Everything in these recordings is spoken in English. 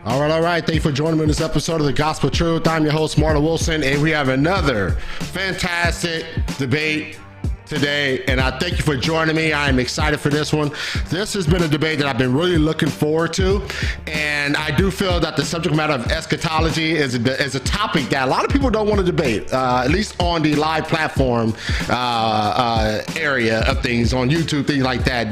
All right. Thank you for joining me in this episode of The Gospel Truth. I'm your host, Marta Wilson, and we have another fantastic debate today, and I thank you for joining me. I am excited for this one. This has been a debate that I've been really looking forward to, and I do feel that the subject matter of eschatology is a topic that a lot of people don't want to debate, at least on the live platform area of things, on YouTube, things like that.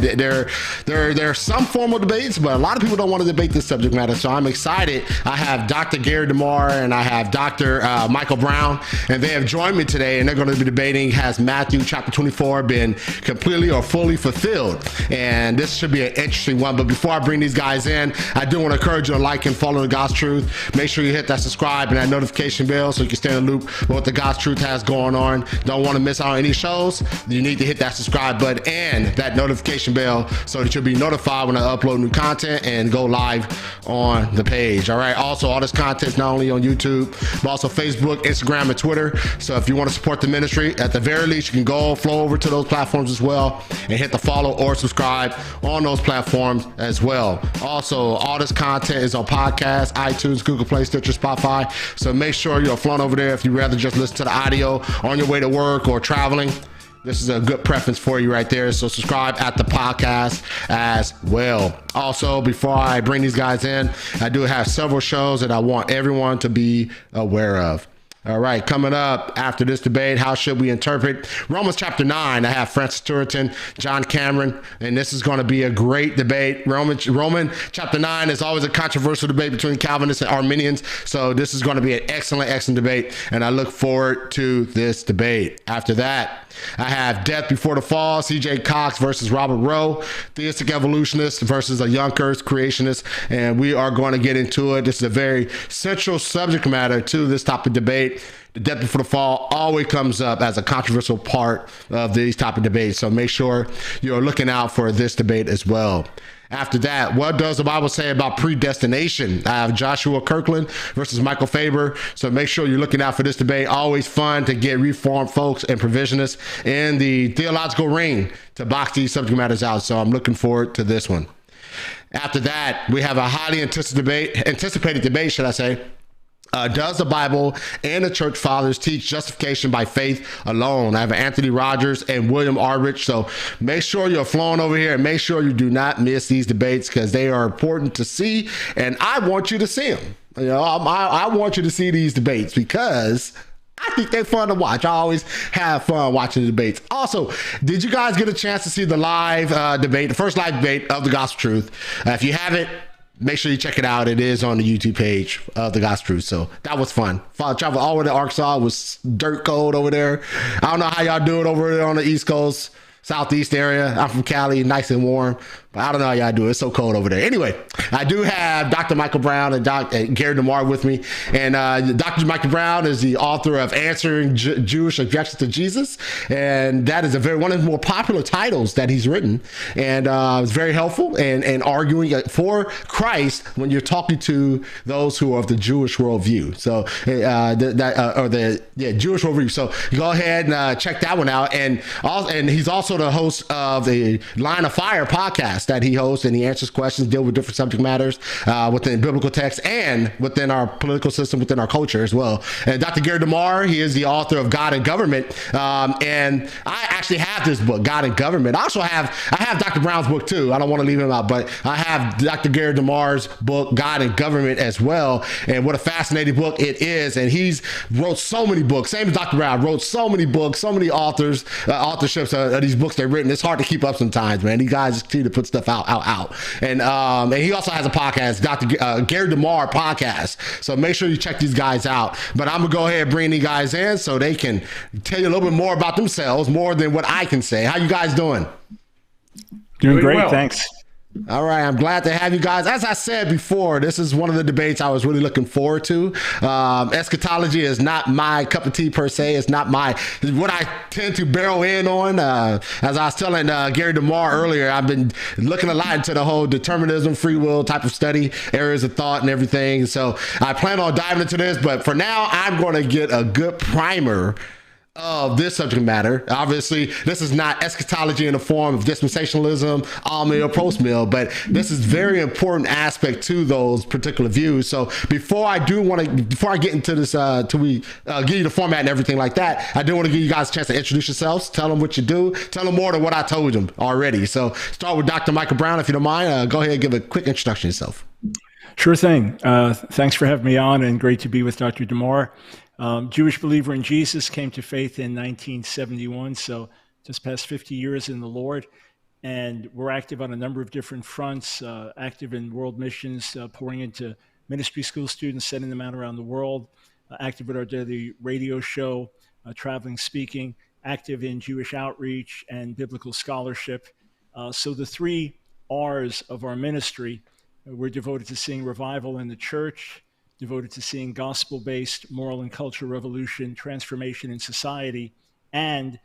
There are some formal debates, but a lot of people don't want to debate this subject matter, so I'm excited. I have Dr. Gary DeMar and I have Dr. Michael Brown, and they have joined me today, and they're going to be debating, has Matthew chapter 24 been completely or fully fulfilled? And this should be an interesting one. But before I bring these guys in, I do want to encourage you to like and follow The God's Truth. Make sure you hit that subscribe and that notification bell so you can stay in the loop with what The God's Truth has going on. Don't want to miss out on any shows. You need to hit that subscribe button and that notification bell so that you'll be notified when I upload new content and go live on the page. All right. Also, all this content is not only on YouTube, but also Facebook, Instagram, and Twitter. So if you want to support the ministry, at the very least, you can go flow over to those platforms as well and hit the follow or subscribe on those platforms as well. Also, all this content is on podcasts, iTunes, Google Play, Stitcher, Spotify. So make sure you're flowing over there if you'd rather just listen to the audio on your way to work or traveling. This is a good preference for you right there. So subscribe at the podcast as well. Also, before I bring these guys in, I do have several shows that I want everyone to be aware of. All right, coming up after this debate, how should we interpret Romans chapter 9? I have Francis Turretin, John Cameron, and this is going to be a great debate. Roman chapter 9 is always a controversial debate between Calvinists and Arminians, so this is going to be an excellent debate, and I look forward to this debate. After that, I have Death Before the Fall, C.J. Cox versus Robert Rowe, theistic evolutionist versus a young earth creationist, and we are going to get into it. This is a very central subject matter to this topic debate. The Death Before the Fall always comes up as a controversial part of these topic debates, so make sure you're looking out for this debate as well. After that, what does the Bible say about predestination? I have Joshua Kirkland versus Michael Faber. So make sure you're looking out for this debate. Always fun to get Reformed folks and provisionists in the theological ring to box these subject matters out. So I'm looking forward to this one. After that, we have a highly anticipated debate, should I say. Does the Bible and the church fathers teach justification by faith alone? I have Anthony Rogers and William Arrich. So make sure you're flowing over here and make sure you do not miss these debates because they are important to see. And I want you to see them. You know, I want you to see these debates because I think they're fun to watch. I always have fun watching the debates. Also, did you guys get a chance to see the live debate, the first live debate of The Gospel Truth? If you haven't, make sure you check it out. It is on the YouTube page of The Gospel Truth. So that was fun. Traveled all the way to Arkansas. It was dirt cold over there. I don't know how y'all do it over there on the East Coast, Southeast area. I'm from Cali, nice and warm. But I don't know how y'all do it. It's so cold over there. Anyway, I do have Dr. Michael Brown and Gary DeMar with me. And Dr. Michael Brown is the author of Answering Jewish Objections to Jesus. And that is one of the more popular titles that he's written. And it's very helpful and arguing for Christ when you're talking to those who are of the Jewish worldview. So Jewish worldview. So go ahead and check that one out. And he's also the host of the Line of Fire podcast that he hosts, and he answers questions, deal with different subject matters within biblical text and within our political system, within our culture as well. And Dr. Gary DeMar, he is the author of God and Government, and I actually have this book, God and Government. I have Dr. Brown's book too. I don't want to leave him out, but I have Dr. Gary DeMar's book, God and Government, as well. And what a fascinating book it is. And he's wrote so many books, same as Dr. Brown, wrote so many books, so many authorships of these books they've written. It's hard to keep up sometimes, man. These guys just need to put stuff out. And he also has a podcast, Dr. Gary DeMar podcast. So make sure you check these guys out. But I'm gonna go ahead and bring these guys in so they can tell you a little bit more about themselves, more than what I can say. How you guys doing? Doing great, well. Thanks. All right, I'm glad to have you guys. As I said before, this is one of the debates I was really looking forward to. Eschatology is not my cup of tea per se. It's not what I tend to barrel in on. As I was telling Gary DeMar earlier, I've been looking a lot into the whole determinism, free will type of study, areas of thought and everything. So I plan on diving into this, but for now, I'm going to get a good primer of this subject matter. Obviously, this is not eschatology in the form of dispensationalism, all meal, post meal, but this is very important aspect to those particular views. So before I get into this, till we give you the format and everything like that, I do want to give you guys a chance to introduce yourselves, tell them what you do, tell them more than what I told them already. So start with Dr. Michael Brown, if you don't mind. Go ahead and give a quick introduction yourself. Sure thing. Thanks for having me on, and great to be with Dr. DeMar. Jewish believer in Jesus, came to faith in 1971, so just past 50 years in the Lord. And we're active on a number of different fronts, active in world missions, pouring into ministry school students, sending them out around the world, active with our daily radio show, traveling, speaking, active in Jewish outreach and biblical scholarship. So the three R's of our ministry, we're devoted to seeing revival in the church, devoted to seeing gospel-based moral and cultural revolution, transformation in society, and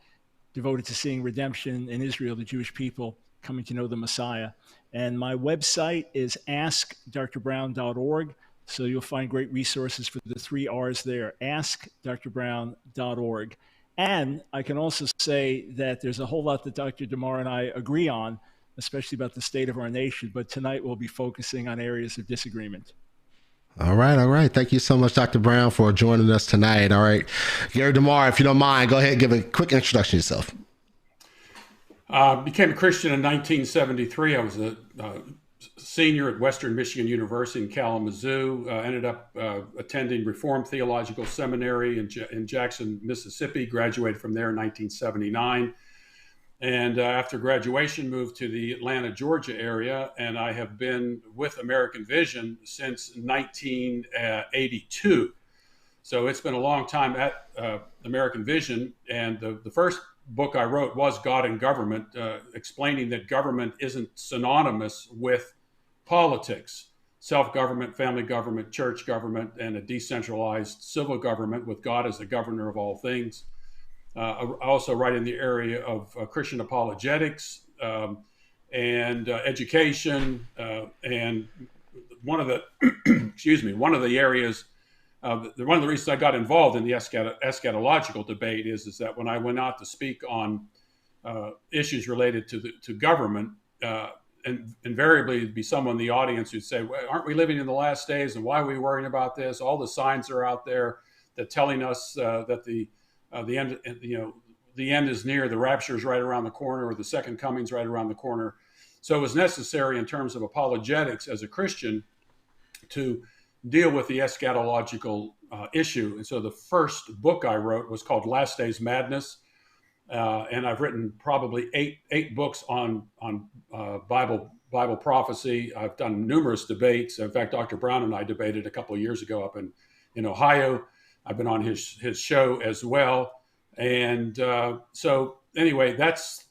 devoted to seeing redemption in Israel, the Jewish people coming to know the Messiah. And my website is askdrbrown.org. So you'll find great resources for the three R's there, askdrbrown.org. And I can also say that there's a whole lot that Dr. DeMar and I agree on, especially about the state of our nation. But tonight we'll be focusing on areas of disagreement. All right. Thank you so much, Dr. Brown, for joining us tonight. All right. Gary DeMar, if you don't mind, go ahead and give a quick introduction to yourself. Became a Christian in 1973. I was a senior at Western Michigan University in Kalamazoo. Ended up attending Reformed Theological Seminary in Jackson, Mississippi. Graduated from there in 1979. And after graduation, moved to the Atlanta, Georgia area. And I have been with American Vision since 1982. So it's been a long time at American Vision. And the first book I wrote was God and Government, explaining that government isn't synonymous with politics. Self-government, family government, church government, and a decentralized civil government with God as the governor of all things. I also write in the area of Christian apologetics and education. And one of the, one of the areas, one of the reasons I got involved in the eschatological debate is that when I went out to speak on issues related to government, and invariably there'd be someone in the audience who'd say, well, aren't we living in the last days? And why are we worrying about this? All the signs are out there that telling us that the end, the end is near, the rapture is right around the corner, or the second coming is right around the corner. So it was necessary in terms of apologetics as a Christian to deal with the eschatological issue. And so the first book I wrote was called Last Days Madness. And I've written probably eight books on Bible prophecy. I've done numerous debates. In fact, Dr. Brown and I debated a couple of years ago up in Ohio. I've been on his show as well. And so anyway, that's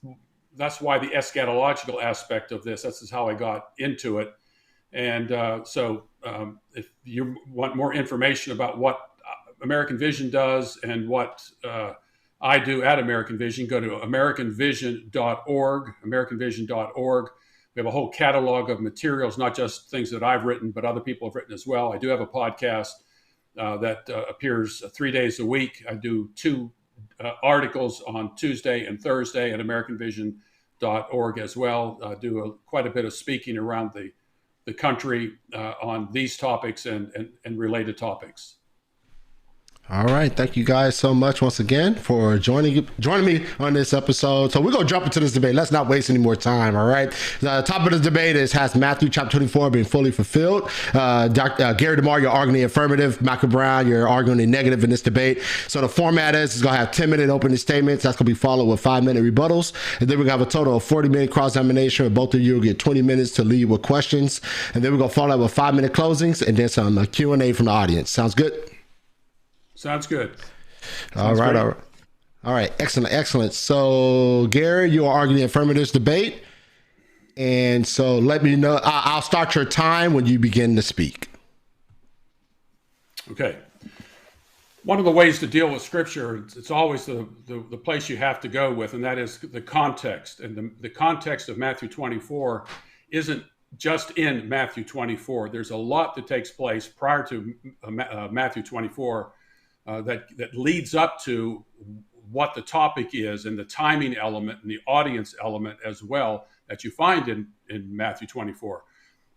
why the eschatological aspect of this, is how I got into it. And so if you want more information about what American Vision does and what I do at American Vision, go to americanvision.org, americanvision.org. We have a whole catalog of materials, not just things that I've written, but other people have written as well. I do have a podcast that appears 3 days a week. I do 2 articles on Tuesday and Thursday at americanvision.org as well. I do quite a bit of speaking around the country on these topics and related topics. All right. Thank you guys so much once again for joining me on this episode. So we're going to jump into this debate. Let's not waste any more time. All right. The topic of the debate has Matthew chapter 24 being fully fulfilled. Dr. Gary DeMar, you're arguing the affirmative. Michael Brown, you're arguing the negative in this debate. So the format is going to have 10-minute opening statements. That's going to be followed with 5-minute rebuttals. And then we're going to have a total of 40-minute cross-examination, where both of you will get 20 minutes to lead with questions. And then we're going to follow up with 5-minute closings and then some Q&A from the audience. Sounds good? Sounds good. All right. Excellent. So, Gary, you are arguing the affirmative debate. And so let me know. I'll start your time when you begin to speak. Okay. One of the ways to deal with Scripture, it's always the place you have to go with, and that is the context. And the context of Matthew 24 isn't just in Matthew 24. There's a lot that takes place prior to Matthew 24 that leads up to what the topic is and the timing element and the audience element as well that you find in Matthew 24.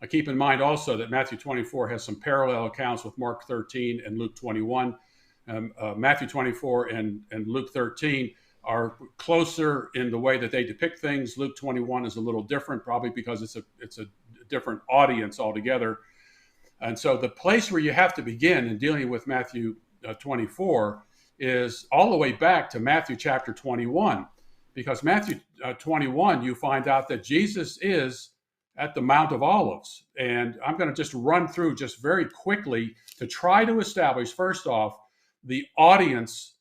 Keep in mind also that Matthew 24 has some parallel accounts with Mark 13 and Luke 21. Matthew 24 and Luke 13 are closer in the way that they depict things. Luke 21 is a little different, probably because it's a different audience altogether. And so the place where you have to begin in dealing with Matthew 24 is all the way back to Matthew chapter 21, because Matthew 21, you find out that Jesus is at the Mount of Olives. And I'm going to just run through just very quickly to try to establish, first off, the audience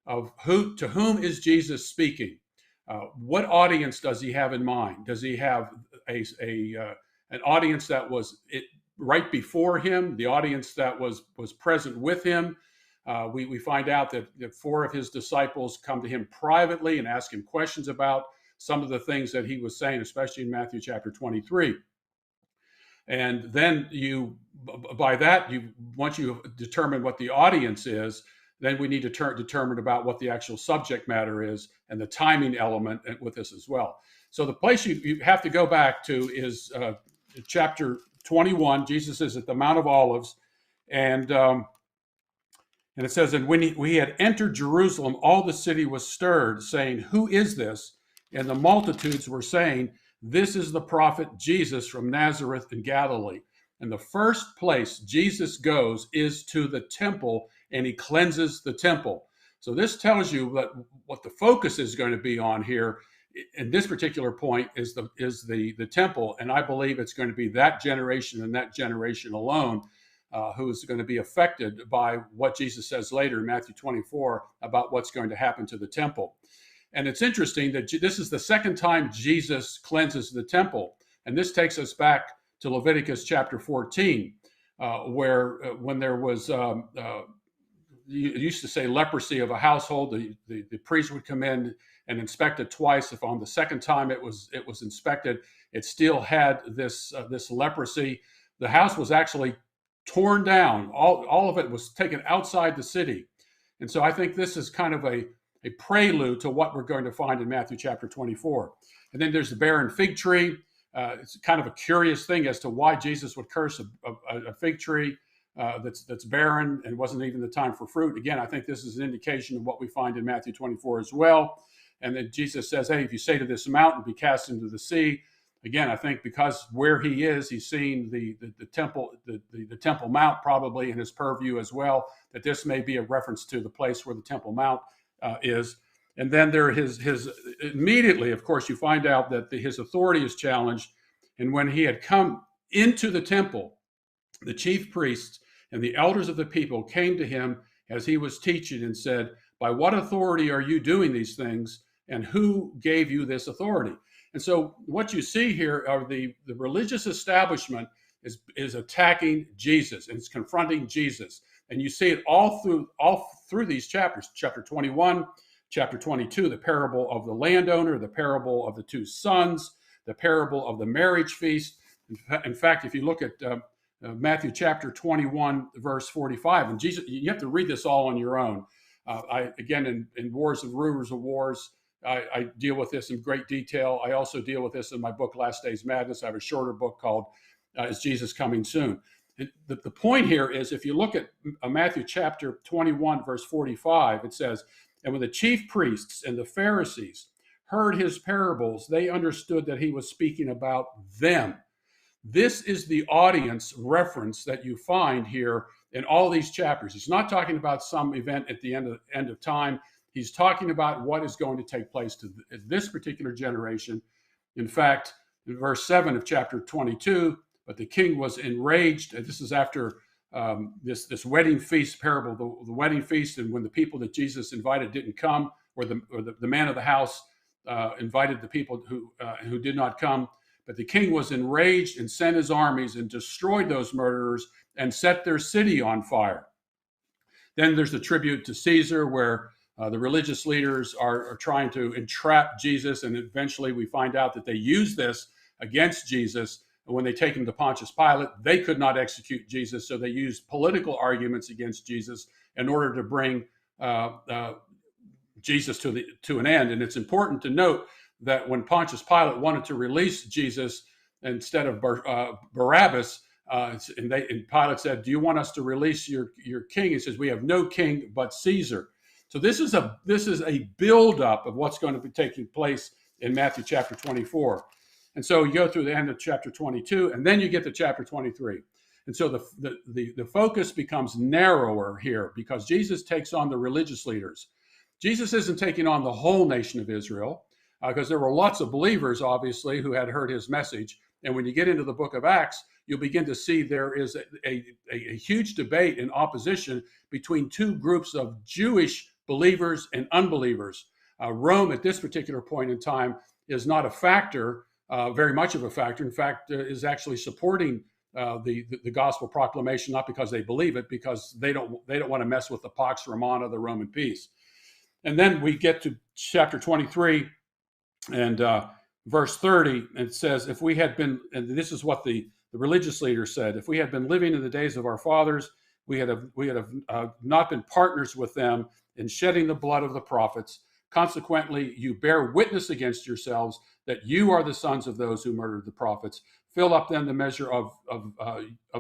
of to whom is Jesus speaking? What audience does he have in mind? Does he have an audience that was right before him, the audience that was present with him? We find out that 4 of his disciples come to him privately and ask him questions about some of the things that he was saying, especially in Matthew chapter 23. And then once you determine what the audience is, then we need to determine about what the actual subject matter is and the timing element with this as well. So the place you have to go back to is chapter 21. Jesus is at the Mount of Olives, and it says, and when he had entered Jerusalem, all the city was stirred, saying, "Who is this?" And the multitudes were saying, "This is the prophet Jesus from Nazareth in Galilee." And the first place Jesus goes is to the temple, and he cleanses the temple. So this tells you that what the focus is going to be on here in this particular point is the temple. And I believe it's going to be that generation and that generation alone who is going to be affected by what Jesus says later in Matthew 24 about what's going to happen to the temple. And it's interesting that this is the second time Jesus cleanses the temple. And this takes us back to Leviticus chapter 14, where when there was, you used to say leprosy of a household, the priest would come in and inspect it twice. If on the second time it was inspected, it still had this leprosy. The house was actually torn down. All of it was taken outside the city. And so I think this is kind of a prelude to what we're going to find in Matthew chapter 24. And then there's the barren fig tree. It's kind of a curious thing as to why Jesus would curse a fig tree that's barren and wasn't even the time for fruit. Again, I think this is an indication of what we find in Matthew 24 as well. And then Jesus says, hey, if you say to this mountain, be cast into the sea. Again, I think because where he is, he's seeing the temple, the Temple Mount probably in his purview as well, that this may be a reference to the place where the Temple Mount is. And then there his immediately, of course, you find out that his authority is challenged. And when he had come into the temple, the chief priests and the elders of the people came to him as he was teaching and said, by what authority are you doing these things? And who gave you this authority? And so what you see here are the religious establishment is attacking Jesus and it's confronting Jesus. And you see it all through these chapters, chapter 21, chapter 22, the parable of the landowner, the parable of the 2 sons, the parable of the marriage feast. In fact, if you look at Matthew chapter 21, verse 45, and Jesus, you have to read this all on your own. Again, in Wars and Rumors of Wars, I deal with this in great detail. I also deal with this in my book, Last Days Madness. I have a shorter book called Is Jesus Coming Soon? And the point here is, if you look at Matthew chapter 21, verse 45, it says, and when the chief priests and the Pharisees heard his parables, they understood that he was speaking about them. This is the audience reference that you find here in all these chapters. He's not talking about some event at the end of time. He's talking about what is going to take place to this particular generation. In fact, in verse 7 of chapter 22, but the king was enraged. And this is after this wedding feast parable, the wedding feast, and when the people that Jesus invited didn't come, or the man of the house invited the people who did not come. But the king was enraged and sent his armies and destroyed those murderers and set their city on fire. Then there's the tribute to Caesar, where the religious leaders are trying to entrap Jesus, and eventually we find out that they use this against Jesus. And when they take him to Pontius Pilate, they could not execute Jesus, so they used political arguments against Jesus in order to bring Jesus to an end. And it's important to note that when Pontius Pilate wanted to release Jesus instead of Barabbas, and Pilate said, "Do you want us to release your king?" He says, "We have no king but Caesar." So this is a buildup of what's going to be taking place in Matthew chapter 24. And so you go through the end of chapter 22, and then you get to chapter 23. And so the focus becomes narrower here because Jesus takes on the religious leaders. Jesus isn't taking on the whole nation of Israel, because there were lots of believers, obviously, who had heard his message. And when you get into the book of Acts, you'll begin to see there is a huge debate and opposition between two groups of Jewish believers and unbelievers. Rome, at this particular point in time, is not a factor, very much of a factor. In fact, is actually supporting the gospel proclamation, not because they believe it, because they don't want to mess with the Pax Romana, the Roman peace. And then we get to chapter 23 and verse 30, and it says, "If we had been," and this is what the religious leaders said, "if we had been living in the days of our fathers, we had not been partners with them in shedding the blood of the prophets. Consequently, you bear witness against yourselves that you are the sons of those who murdered the prophets. Fill up then the measure of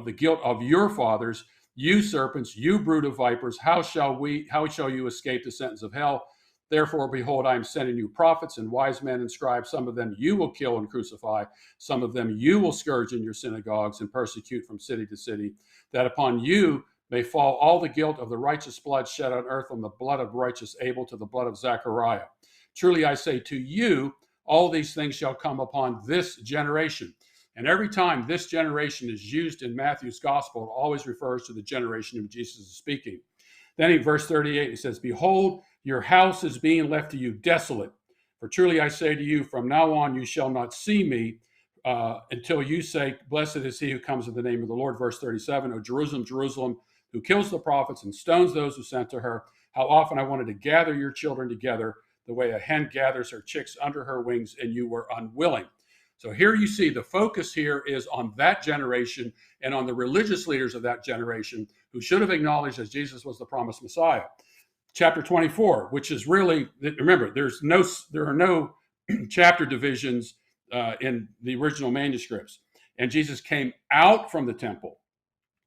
the guilt of your fathers, you serpents, you brood of vipers. How shall you escape the sentence of hell? Therefore, behold, I am sending you prophets and wise men and scribes. Some of them you will kill and crucify. Some of them you will scourge in your synagogues and persecute from city to city, that upon you may fall all the guilt of the righteous blood shed on earth, from the blood of righteous Abel to the blood of Zechariah. Truly I say to you, all these things shall come upon this generation." And every time this generation is used in Matthew's gospel, it always refers to the generation of Jesus is speaking. Then in verse 38, it says, "Behold, your house is being left to you desolate. For truly I say to you, from now on you shall not see me until you say, blessed is he who comes in the name of the Lord." Verse 37, "O Jerusalem, Jerusalem, who kills the prophets and stones those who sent to her, how often I wanted to gather your children together the way a hen gathers her chicks under her wings, and you were unwilling." So here you see the focus here is on that generation and on the religious leaders of that generation who should have acknowledged that Jesus was the promised Messiah. Chapter 24, which is really, remember, there are no chapter divisions in the original manuscripts. "And Jesus came out from the temple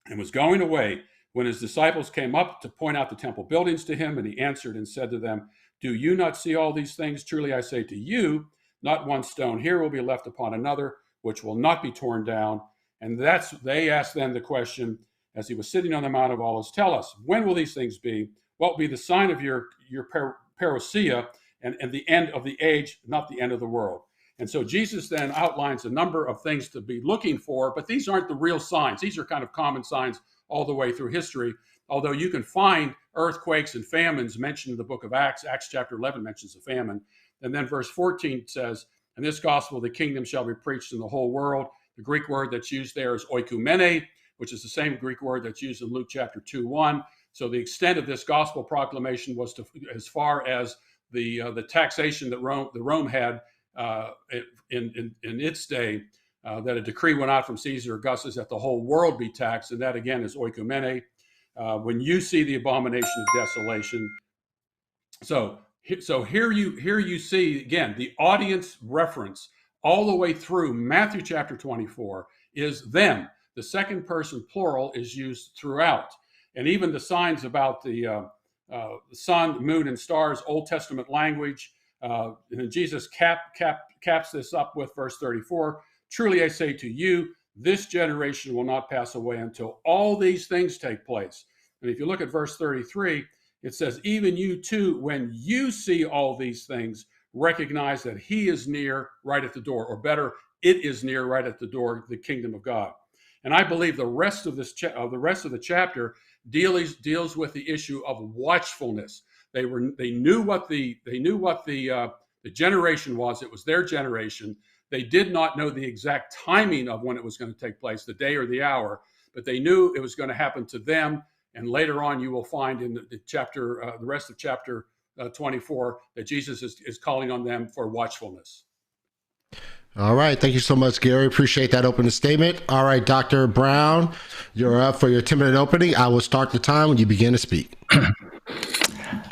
and was going away when his disciples came up to point out the temple buildings to him. And he answered and said to them, do you not see all these things? Truly I say to you, not one stone here will be left upon another, which will not be torn down." And they asked then the question, as he was sitting on the Mount of Olives, "Tell us, when will these things be? What will be the sign of your parousia and the end of the age, not the end of the world?" And so Jesus then outlines a number of things to be looking for, but these aren't the real signs. These are kind of common signs all the way through history, although you can find earthquakes and famines mentioned in the book of Acts. Acts chapter 11 mentions a famine. And then verse 14 says, "In this gospel, the kingdom shall be preached in the whole world." The Greek word that's used there is oikumene, which is the same Greek word that's used in Luke chapter 2:1. So the extent of this gospel proclamation was as far as the taxation that Rome had in its day, that a decree went out from Caesar Augustus that the whole world be taxed, and that again is oikumene. When you see the abomination of desolation, so here you see again the audience reference all the way through Matthew chapter 24 is them. The second person plural is used throughout, and even the signs about the sun, moon, and stars, Old Testament language. And Jesus caps this up with verse 34. "Truly I say to you, this generation will not pass away until all these things take place." And if you look at verse 33, it says, "Even you too, when you see all these things, recognize that he is near, right at the door," or better, it is near, right at the door, the kingdom of God. And I believe the rest of the chapter deals with the issue of watchfulness. They knew what the generation was. It was their generation. They did not know the exact timing of when it was going to take place, the day or the hour, but they knew it was going to happen to them. And later on, you will find in the rest of chapter 24, that Jesus is calling on them for watchfulness. All right. Thank you so much, Gary. Appreciate that opening statement. All right, Dr. Brown, you're up for your 10-minute opening. I will start the time when you begin to speak.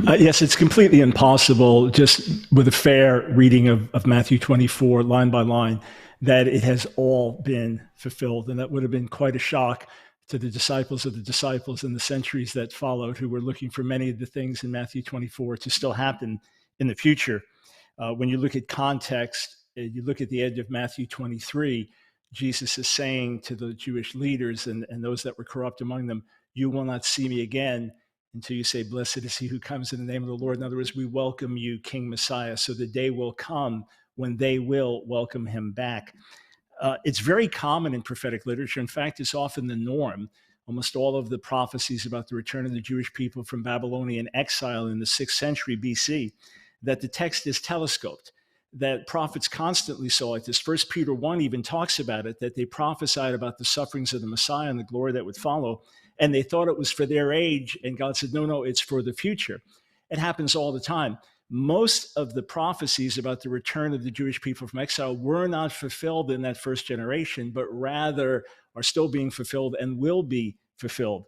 Yes, it's completely impossible, just with a fair reading of Matthew 24, line by line, that it has all been fulfilled. And that would have been quite a shock to the disciples of the disciples in the centuries that followed, who were looking for many of the things in Matthew 24 to still happen in the future. When you look at context, you look at the end of Matthew 23, Jesus is saying to the Jewish leaders and those that were corrupt among them, "You will not see me again until you say, 'Blessed is he who comes in the name of the Lord.'" In other words, we welcome you, King Messiah. So the day will come when they will welcome him back. It's very common in prophetic literature. In fact, it's often the norm. Almost all of the prophecies about the return of the Jewish people from Babylonian exile in the 6th century BC, that the text is telescoped, that prophets constantly saw it. This 1 Peter 1 even talks about it, that they prophesied about the sufferings of the Messiah and the glory that would follow. And they thought it was for their age. And God said, no, it's for the future. It happens all the time. Most of the prophecies about the return of the Jewish people from exile were not fulfilled in that first generation, but rather are still being fulfilled and will be fulfilled.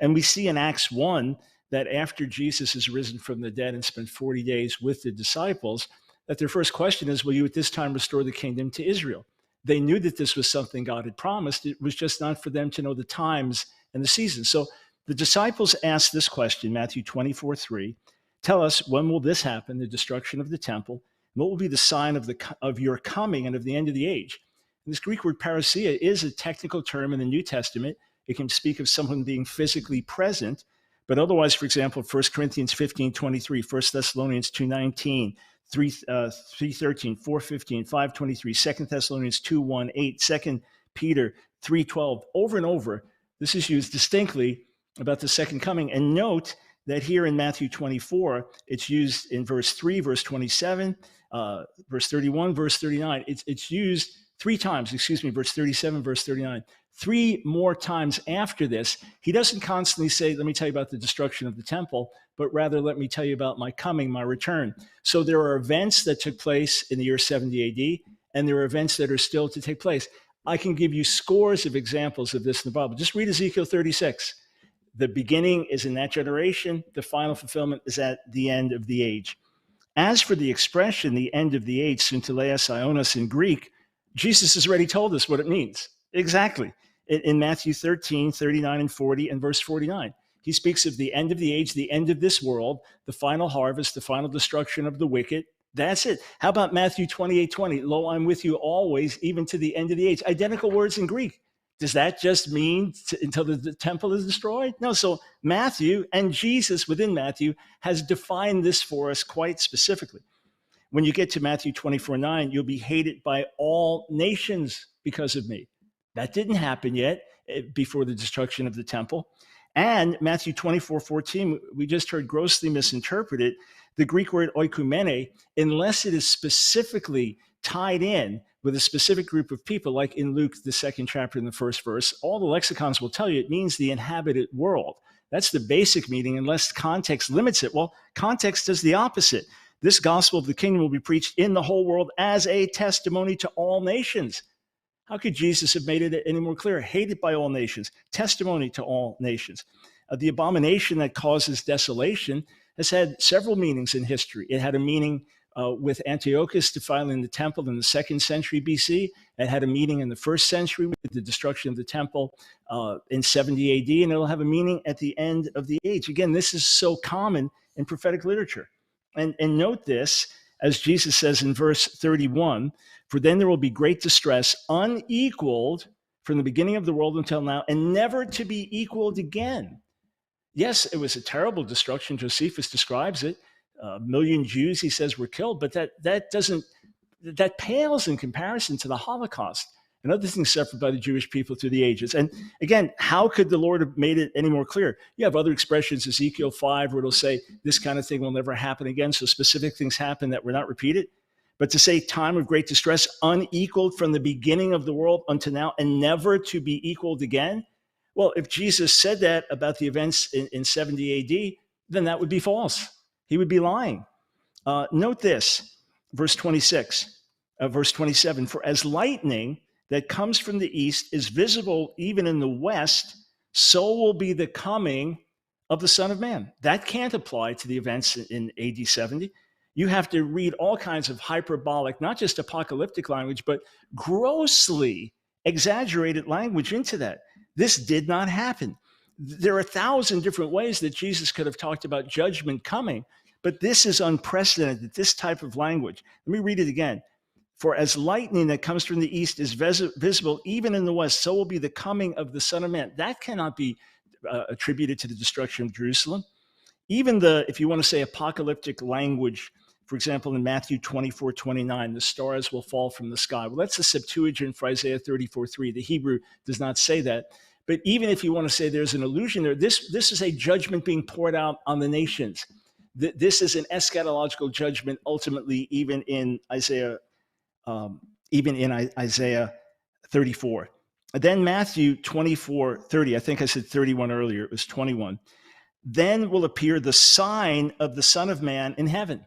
And we see in Acts 1 that after Jesus is risen from the dead and spent 40 days with the disciples, that their first question is, will you at this time restore the kingdom to Israel? They knew that this was something God had promised. It was just not for them to know the times and the seasons. So the disciples asked this question, Matthew 24:3, tell us, when will this happen, the destruction of the temple? What will be the sign of your coming and of the end of the age? And this Greek word parousia is a technical term in the New Testament. It can speak of someone being physically present, but otherwise, for example, 1 Corinthians 15:23, 1 Thessalonians 2:19, 3:13, 4:15, 5:23, 2 Thessalonians 2:1, 8, 2 Peter 3:12, over and over, this is used distinctly about the second coming. And note that here in Matthew 24, it's used in verse 3, verse 27, verse 31, verse 39. It's used three times, verse 37, verse 39. Three more times after this, he doesn't constantly say, let me tell you about the destruction of the temple, but rather let me tell you about my coming, my return. So there are events that took place in the year 70 AD, and there are events that are still to take place. I can give you scores of examples of this in the Bible. Just read Ezekiel 36. The beginning is in that generation. The final fulfillment is at the end of the age. As for the expression, the end of the age, synteleios ionos in Greek, Jesus has already told us what it means. Exactly. In Matthew 13, 39 and 40 and verse 49. He speaks of the end of the age, the end of this world, the final harvest, the final destruction of the wicked. That's it. How about Matthew 28:20? Lo, I'm with you always, even to the end of the age. Identical words in Greek. Does that just mean until the temple is destroyed? No. So Matthew and Jesus within Matthew has defined this for us quite specifically. When you get to Matthew 24:9, you'll be hated by all nations because of me. That didn't happen yet before the destruction of the temple. And Matthew 24:14, we just heard grossly misinterpreted. The Greek word oikumene, unless it is specifically tied in with a specific group of people, like in Luke, the 2nd chapter in the 1st verse, all the lexicons will tell you it means the inhabited world. That's the basic meaning, unless context limits it. Well, context does the opposite. This gospel of the kingdom will be preached in the whole world as a testimony to all nations. How could Jesus have made it any more clear? Hated by all nations, testimony to all nations. The abomination that causes desolation has had several meanings in history. It had a meaning with Antiochus defiling the temple in the 2nd century BC. It had a meaning in the 1st century with the destruction of the temple in 70 AD, and it'll have a meaning at the end of the age. Again, this is so common in prophetic literature. And note this, as Jesus says in verse 31, for then there will be great distress, unequaled from the beginning of the world until now, and never to be equaled again. Yes, it was a terrible destruction. Josephus describes it. 1 million Jews, he says, were killed, but that pales in comparison to the Holocaust and other things suffered by the Jewish people through the ages. And again, how could the Lord have made it any more clear? You have other expressions, Ezekiel 5, where it'll say this kind of thing will never happen again. So specific things happen that were not repeated. But to say time of great distress, unequaled from the beginning of the world unto now, and never to be equaled again. Well, if Jesus said that about the events in 70 AD, then that would be false. He would be lying. Note this, verse 26, verse 27, for as lightning that comes from the east is visible even in the west, so will be the coming of the Son of Man. That can't apply to the events in AD 70. You have to read all kinds of hyperbolic, not just apocalyptic language, but grossly exaggerated language into that. This did not happen. There are 1,000 different ways that Jesus could have talked about judgment coming, but this is unprecedented, this type of language. Let me read it again. For as lightning that comes from the east is visible even in the west, so will be the coming of the Son of Man. That cannot be attributed to the destruction of Jerusalem. Even if you want to say apocalyptic language, for example, in Matthew 24:29, the stars will fall from the sky. Well, that's the Septuagint for Isaiah 34:3. The Hebrew does not say that. But even if you want to say there's an allusion there, this is a judgment being poured out on the nations. This is an eschatological judgment, ultimately, even in Isaiah 34. Then Matthew 24:30, I think I said 31 earlier, it was 21. Then will appear the sign of the Son of Man in heaven.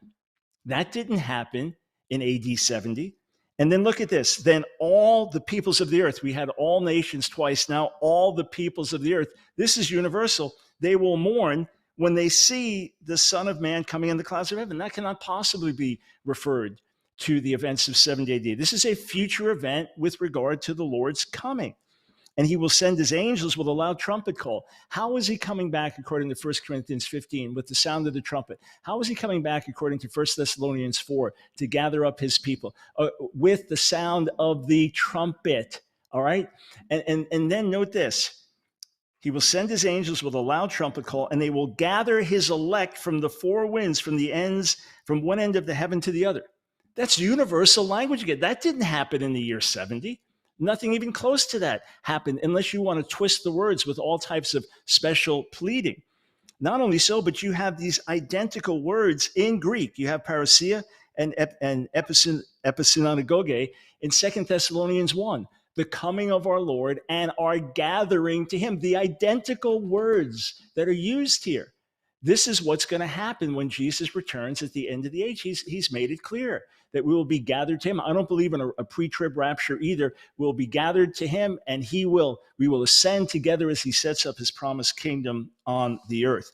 That didn't happen in AD 70. And then look at this. Then all the peoples of the earth, we had all nations twice, now all the peoples of the earth, this is universal. They will mourn when they see the Son of Man coming in the clouds of heaven. That cannot possibly be referred to the events of 70 AD. This is a future event with regard to the Lord's coming. And he will send his angels with a loud trumpet call. How is he coming back according to 1 Corinthians 15 with the sound of the trumpet? How is he coming back according to 1 Thessalonians 4 to gather up his people? With the sound of the trumpet, all right? And then note this. He will send his angels with a loud trumpet call, and they will gather his elect from the four winds, from one end of the heaven to the other. That's universal language again. That didn't happen in the year 70. Nothing even close to that happened, unless you want to twist the words with all types of special pleading. Not only so, but you have these identical words in Greek. You have parousia and episynanagoge in 2 Thessalonians 1, the coming of our Lord and our gathering to him. The identical words that are used here. This is what's going to happen when Jesus returns at the end of the age. He's made it clear that we will be gathered to him. I don't believe in a pre-trib rapture either. We'll be gathered to him, and we will ascend together as he sets up his promised kingdom on the earth.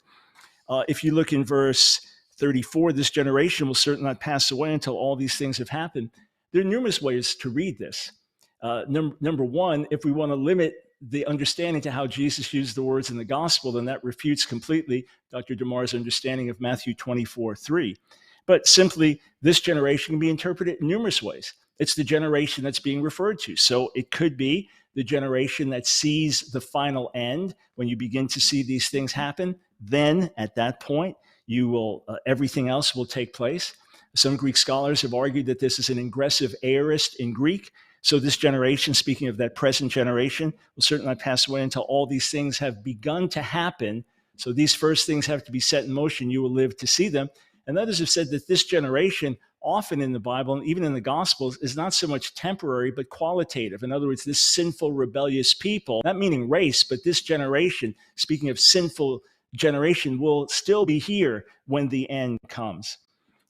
If you look in verse 34, this generation will certainly not pass away until all these things have happened. There are numerous ways to read this. Number one, if we want to limit the understanding to how Jesus used the words in the gospel, then that refutes completely Dr. DeMar's understanding of Matthew 24:3. But simply, this generation can be interpreted in numerous ways. It's the generation that's being referred to. So it could be the generation that sees the final end. When you begin to see these things happen, then at that point, everything else will take place. Some Greek scholars have argued that this is an ingressive aorist in Greek. So this generation, speaking of that present generation, will certainly not pass away until all these things have begun to happen. So these first things have to be set in motion. You will live to see them. And others have said that this generation, often in the Bible and even in the Gospels, is not so much temporary, but qualitative. In other words, this sinful, rebellious people, not meaning race, but this generation, speaking of sinful generation, will still be here when the end comes.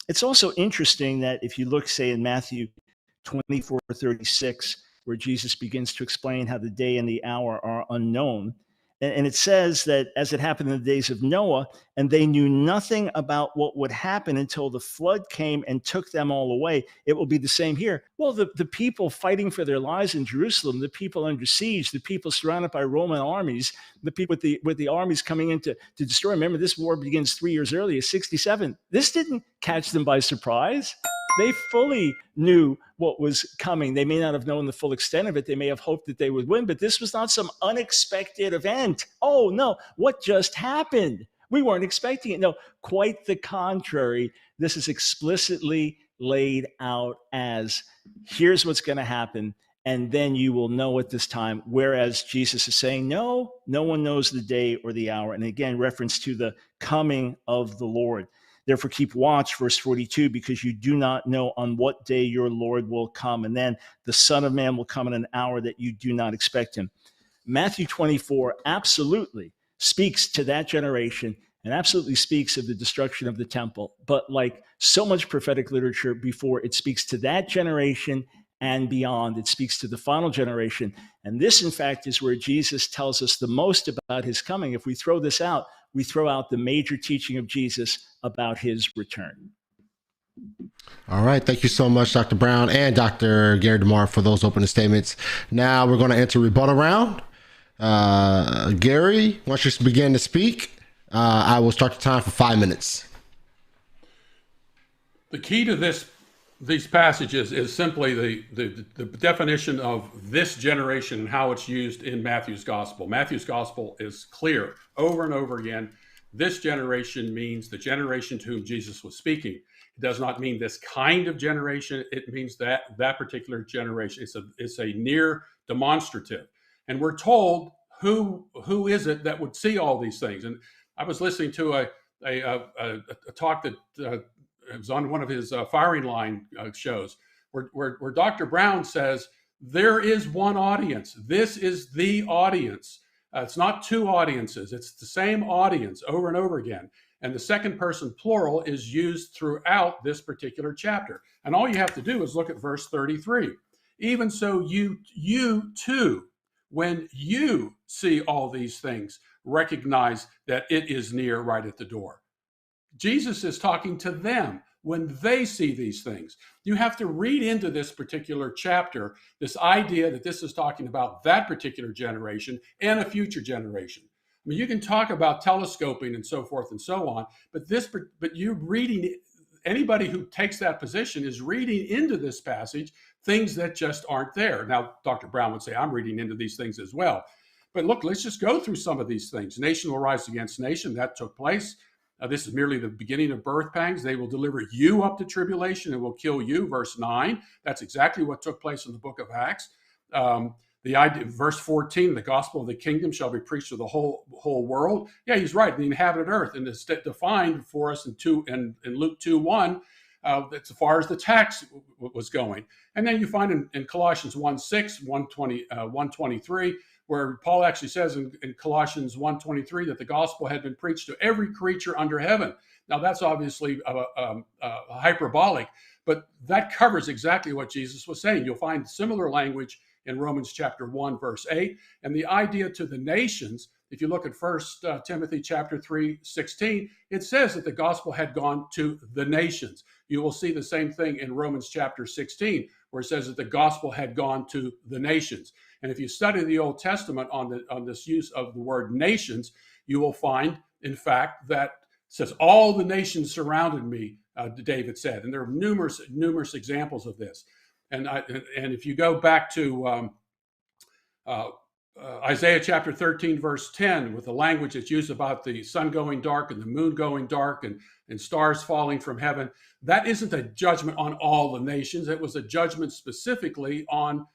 It's also interesting that if you look, say, in Matthew 24:36, where Jesus begins to explain how the day and the hour are unknown. And it says that as it happened in the days of Noah, and they knew nothing about what would happen until the flood came and took them all away, it will be the same here. Well, the people fighting for their lives in Jerusalem, the people under siege, the people surrounded by Roman armies, the people with the armies coming in to destroy. Remember, this war begins 3 years earlier, 67. This didn't catch them by surprise. They fully knew what was coming. They may not have known the full extent of it. They may have hoped that they would win, but this was not some unexpected event. Oh, no, what just happened? We weren't expecting it. No, quite the contrary. This is explicitly laid out as, here's what's going to happen, and then you will know at this time. Whereas Jesus is saying, no one knows the day or the hour. And again, reference to the coming of the Lord. Therefore, keep watch, verse 42, because you do not know on what day your Lord will come. And then the Son of Man will come in an hour that you do not expect him. Matthew 24 absolutely speaks to that generation and absolutely speaks of the destruction of the temple. But like so much prophetic literature before, it speaks to that generation and beyond. It speaks to the final generation. And this, in fact, is where Jesus tells us the most about his coming. If we throw this out, we throw out the major teaching of Jesus about his return. All right. Thank you so much, Dr. Brown and Dr. Gary DeMar, for those opening statements. Now we're going to enter rebuttal round. Gary, once you begin to speak, I will start the time for 5 minutes. The key to these passages is simply the definition of this generation and how it's used in Matthew's gospel. Matthew's gospel is clear over and over again. This generation means the generation to whom Jesus was speaking. It does not mean this kind of generation. It means that particular generation. It's a near demonstrative. And we're told who is it that would see all these things. And I was listening to a talk that it was on one of his firing line shows where Dr. Brown says, there is one audience. This is the audience. It's not two audiences. It's the same audience over and over again. And the second person plural is used throughout this particular chapter. And all you have to do is look at verse 33. Even so, you too, when you see all these things, recognize that it is near, right at the door. Jesus is talking to them when they see these things. You have to read into this particular chapter this idea that this is talking about that particular generation and a future generation. I mean, you can talk about telescoping and so forth and so on, but you're reading, anybody who takes that position is reading into this passage things that just aren't there. Now, Dr. Brown would say, I'm reading into these things as well. But look, let's just go through some of these things. Nation will rise against nation. That took place. This is merely the beginning of birth pangs. They will deliver you up to tribulation and will kill you. Verse 9. That's exactly what took place in the book of Acts. The idea, verse 14, the gospel of the kingdom shall be preached to the whole world. Yeah, he's right. The inhabited earth, and it's defined for us in Luke 2:1. As far as the tax was going. And then you find in Colossians 1:6, 123, where Paul actually says in Colossians 1:23 that the gospel had been preached to every creature under heaven. Now, that's obviously hyperbolic, but that covers exactly what Jesus was saying. You'll find similar language in Romans chapter 1, verse 8. And the idea to the nations, if you look at 1 Timothy chapter 3:16, it says that the gospel had gone to the nations. You will see the same thing in Romans chapter 16, where it says that the gospel had gone to the nations. And if you study the Old Testament on this use of the word nations, you will find, in fact, that it says, all the nations surrounded me, David said. And there are numerous examples of this. And if you go back to Isaiah chapter 13, verse 10, with the language that's used about the sun going dark and the moon going dark and stars falling from heaven, that isn't a judgment on all the nations. It was a judgment specifically on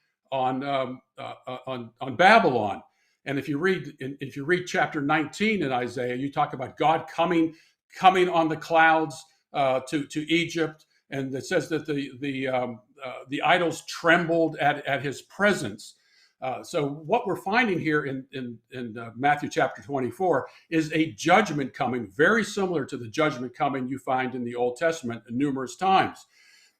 Babylon. And if you read chapter 19 in Isaiah, you talk about God coming on the clouds to Egypt, and it says that the idols trembled at his presence. So what we're finding here in Matthew chapter 24 is a judgment coming, very similar to the judgment coming you find in the Old Testament numerous times.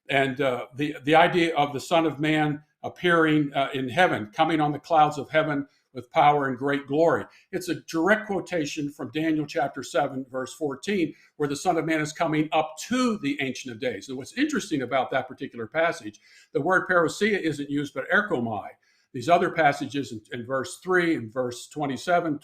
And the idea of the Son of Man appearing in heaven, coming on the clouds of heaven with power and great glory. It's a direct quotation from Daniel chapter 7, verse 14, where the Son of Man is coming up to the Ancient of Days. And what's interesting about that particular passage, the word parousia isn't used, but erchomai. These other passages in verse 3 and verse 27,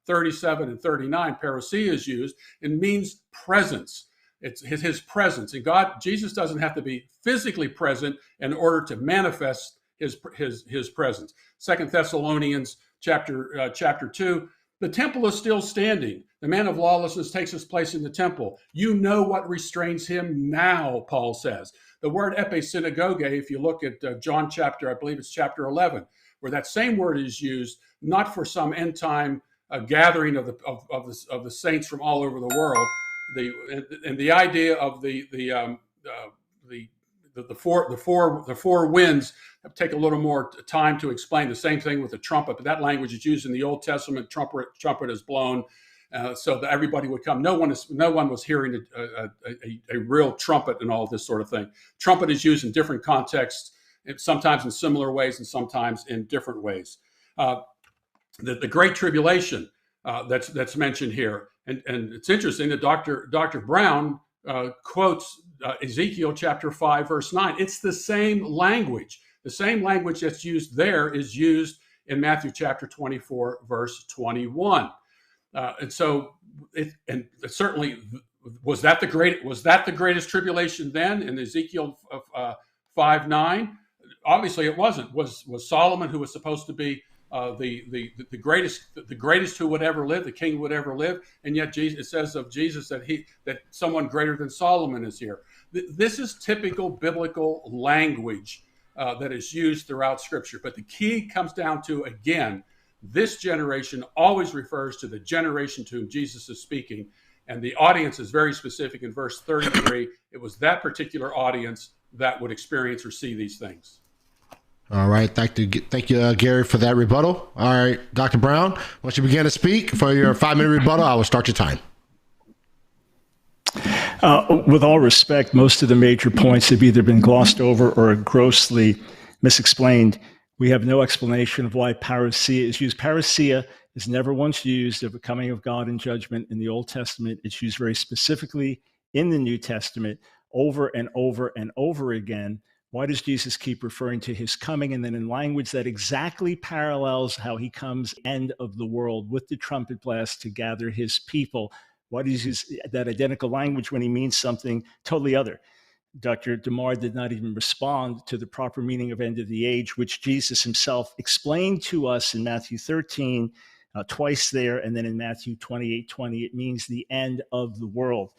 37, and 39, parousia is used and means presence. It's his presence. And Jesus doesn't have to be physically present in order to manifest his presence. 2 Thessalonians chapter 2, the temple is still standing. The man of lawlessness takes his place in the temple. You know what restrains him now, Paul says. The word episynagoge, if you look at John chapter, I believe it's chapter 11, where that same word is used, not for some end time gathering of the saints from all over the world. The idea of the four winds take a little more time to explain. The same thing with the trumpet, but that language is used in the Old Testament. Trumpet is blown, so that everybody would come. No one was hearing a real trumpet and all this sort of thing. Trumpet is used in different contexts, sometimes in similar ways and sometimes in different ways. The Great Tribulation that's mentioned here And it's interesting that Dr. Brown quotes Ezekiel chapter 5, verse 9. It's the same language. The same language that's used there is used in Matthew chapter 24, verse 21. And so, and certainly, was that the greatest tribulation then in Ezekiel 5:9? Obviously, it wasn't. Was Solomon, who was supposed to be the greatest who would ever live, the king who would ever live, and yet it says of Jesus that someone greater than Solomon is here. This is typical biblical language that is used throughout Scripture. But the key comes down to, again, this generation always refers to the generation to whom Jesus is speaking, and the audience is very specific. In verse 33, it was that particular audience that would experience or see these things. All right. Thank you, Gary, for that rebuttal. All right, Dr. Brown, once you begin to speak for your 5-minute rebuttal, I will start your time. With all respect, most of the major points have either been glossed over or grossly misexplained. We have no explanation of why parousia is used. Parousia is never once used of a coming of God in judgment in the Old Testament. It's used very specifically in the New Testament over and over and over again. Why does Jesus keep referring to his coming? And then in language that exactly parallels how he comes end of the world with the trumpet blast to gather his people. Why does he use that identical language when he means something totally other? Dr. DeMar did not even respond to the proper meaning of end of the age, which Jesus himself explained to us in Matthew 13, twice there, and then in Matthew 28:20, it means the end of the world.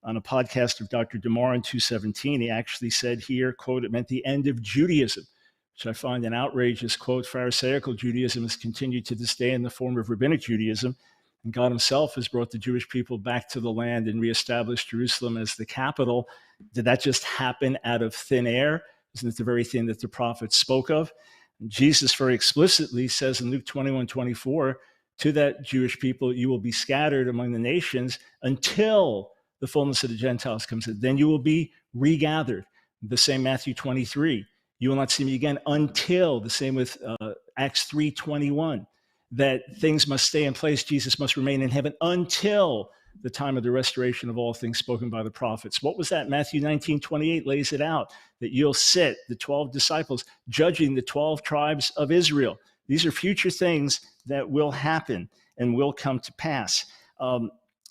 On a podcast of Dr. DeMar in 217, he actually said here, quote, it meant the end of Judaism, which I find an outrageous quote. Pharisaical Judaism has continued to this day in the form of rabbinic Judaism. And God himself has brought the Jewish people back to the land and reestablished Jerusalem as the capital. Did that just happen out of thin air? Isn't it the very thing that the prophets spoke of? And Jesus very explicitly says in Luke 21:24, to that Jewish people, you will be scattered among the nations until the fullness of the Gentiles comes in. Then you will be regathered. The same Matthew 23, you will not see me again until, the same with Acts 3:21. That things must stay in place. Jesus must remain in heaven until the time of the restoration of all things spoken by the prophets. What was that? Matthew 19:28 lays it out, that you'll sit, the 12 disciples, judging the 12 tribes of Israel. These are future things that will happen and will come to pass.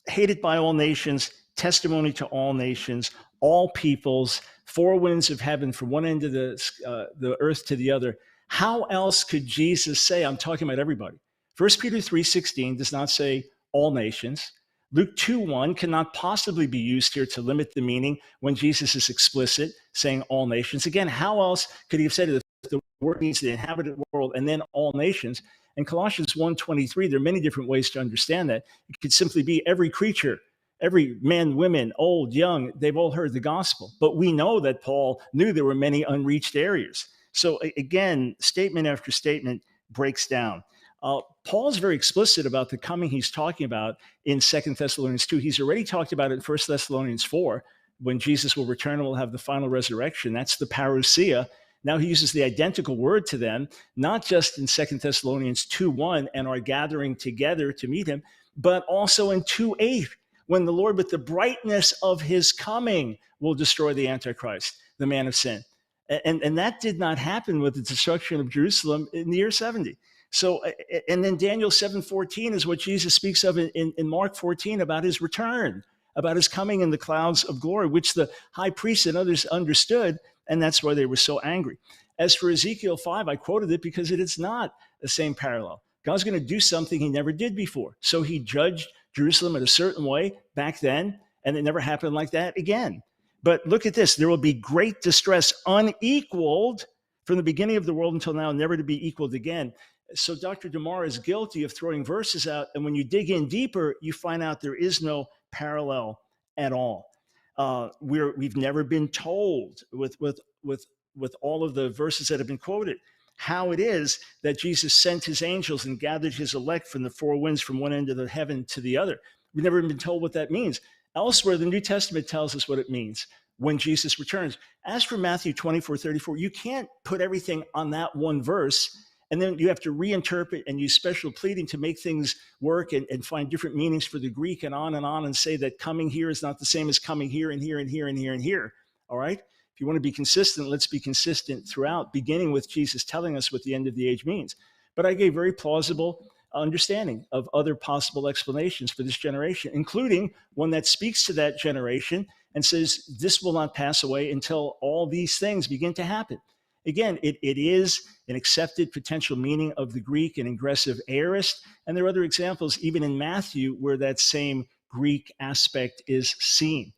Hated by all nations, testimony to all nations, all peoples, four winds of heaven from one end of the earth to the other. How else could Jesus say, I'm talking about everybody? 1 Peter 3:16 does not say all nations. Luke 2:1 cannot possibly be used here to limit the meaning when Jesus is explicit, saying all nations. Again, how else could he have said it if the word means the inhabited world and then all nations? And Colossians 1:23, there are many different ways to understand that. It could simply be every creature, every man, women, old, young, they've all heard the gospel. But we know that Paul knew there were many unreached areas. So again, statement after statement breaks down. Paul's very explicit about the coming he's talking about in 2 Thessalonians 2. He's already talked about it in 1 Thessalonians 4, when Jesus will return and will have the final resurrection. That's the parousia. Now he uses the identical word to them, not just in 2 Thessalonians 2:1 and are gathering together to meet him, but also in 2:8, when the Lord, with the brightness of his coming, will destroy the Antichrist, the man of sin. And that did not happen with the destruction of Jerusalem in the year 70. So, and then Daniel 7:14 is what Jesus speaks of in Mark 14 about his return, about his coming in the clouds of glory, which the high priests and others understood, and that's why they were so angry. As for Ezekiel 5, I quoted it because it is not the same parallel. God's going to do something he never did before. So he judged Jerusalem in a certain way back then, and it never happened like that again. But look at this. There will be great distress unequaled from the beginning of the world until now, never to be equaled again. So Dr. DeMar is guilty of throwing verses out, and when you dig in deeper, you find out there is no parallel at all. We've never been told with all of the verses that have been quoted how it is that Jesus sent his angels and gathered his elect from the four winds from one end of the heaven to the other. We've never been told what that means. Elsewhere, the New Testament tells us what it means when Jesus returns. As for Matthew 24:34, you can't put everything on that one verse And then you have to reinterpret and use special pleading to make things work and find different meanings for the Greek and on and say that coming here is not the same as coming here and here and here and here and here. All right? If you want to be consistent, let's be consistent throughout, beginning with Jesus telling us what the end of the age means. But I gave very plausible understanding of other possible explanations for this generation, including one that speaks to that generation and says, this will not pass away until all these things begin to happen. Again, it is an accepted potential meaning of the Greek, an ingressive aorist. And there are other examples, even in Matthew, where that same Greek aspect is seen.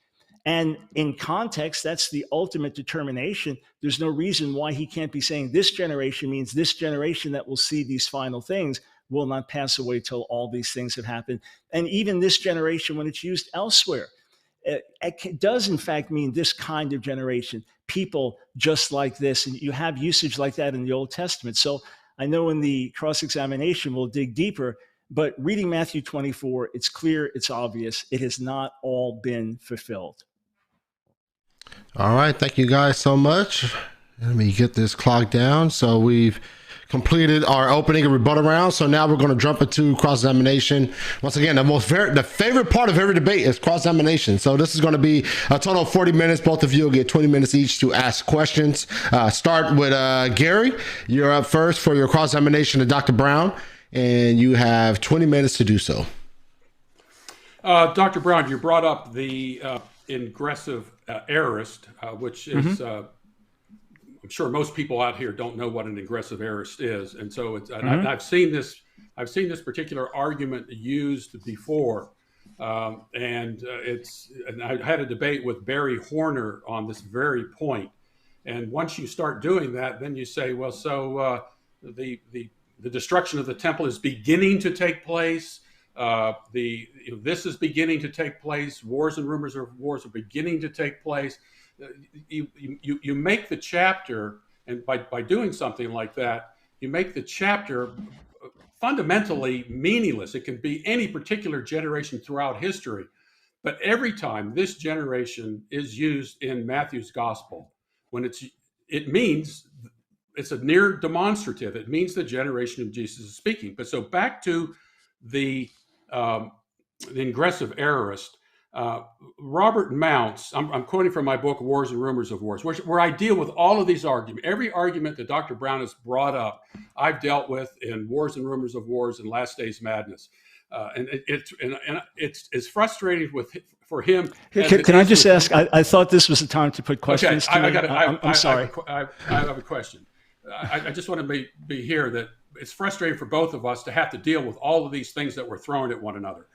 And in context, that's the ultimate determination. There's no reason why he can't be saying this generation means this generation that will see these final things will not pass away till all these things have happened. And even this generation, when it's used elsewhere, it does in fact mean this kind of generation, people just like this. And you have usage like that in the Old Testament. So I know in the cross-examination, we'll dig deeper, but reading Matthew 24, it's clear, it's obvious, it has not all been fulfilled. All right. Thank you guys so much. Let me get this clock down. So we've completed our opening and rebuttal round. So now we're going to jump into cross-examination. Once again, the favorite part of every debate is cross-examination. So this is going to be a total of 40 minutes. Both of you will get 20 minutes each to ask questions. Start with Gary. You're up first for your cross-examination of Dr. Brown, and you have 20 minutes to do so. Dr. Brown, you brought up the ingressive aorist, which is... I'm sure most people out here don't know what an ingressive aorist is, and so it's. I've seen this particular argument used before, and I had a debate with Barry Horner on this very point. And once you start doing that, then you say, well, so the destruction of the temple is beginning to take place. This is beginning to take place. Wars and rumors of wars are beginning to take place. You make the chapter, and by doing something like that, you make the chapter fundamentally meaningless. It can be any particular generation throughout history, but every time this generation is used in Matthew's gospel, when it means it's a near demonstrative. It means the generation of Jesus is speaking. But so back to the ingressive aorist. Robert Mounts, I'm quoting from my book, Wars and Rumors of Wars, where I deal with all of these arguments. Every argument that Dr. Brown has brought up, I've dealt with in Wars and Rumors of Wars and Last Days Madness. And it's frustrating for him. Can I just ask? I thought this was the time to put questions. Okay, I'm sorry. I have a question. I just want to be here that it's frustrating for both of us to have to deal with all of these things that we're throwing at one another.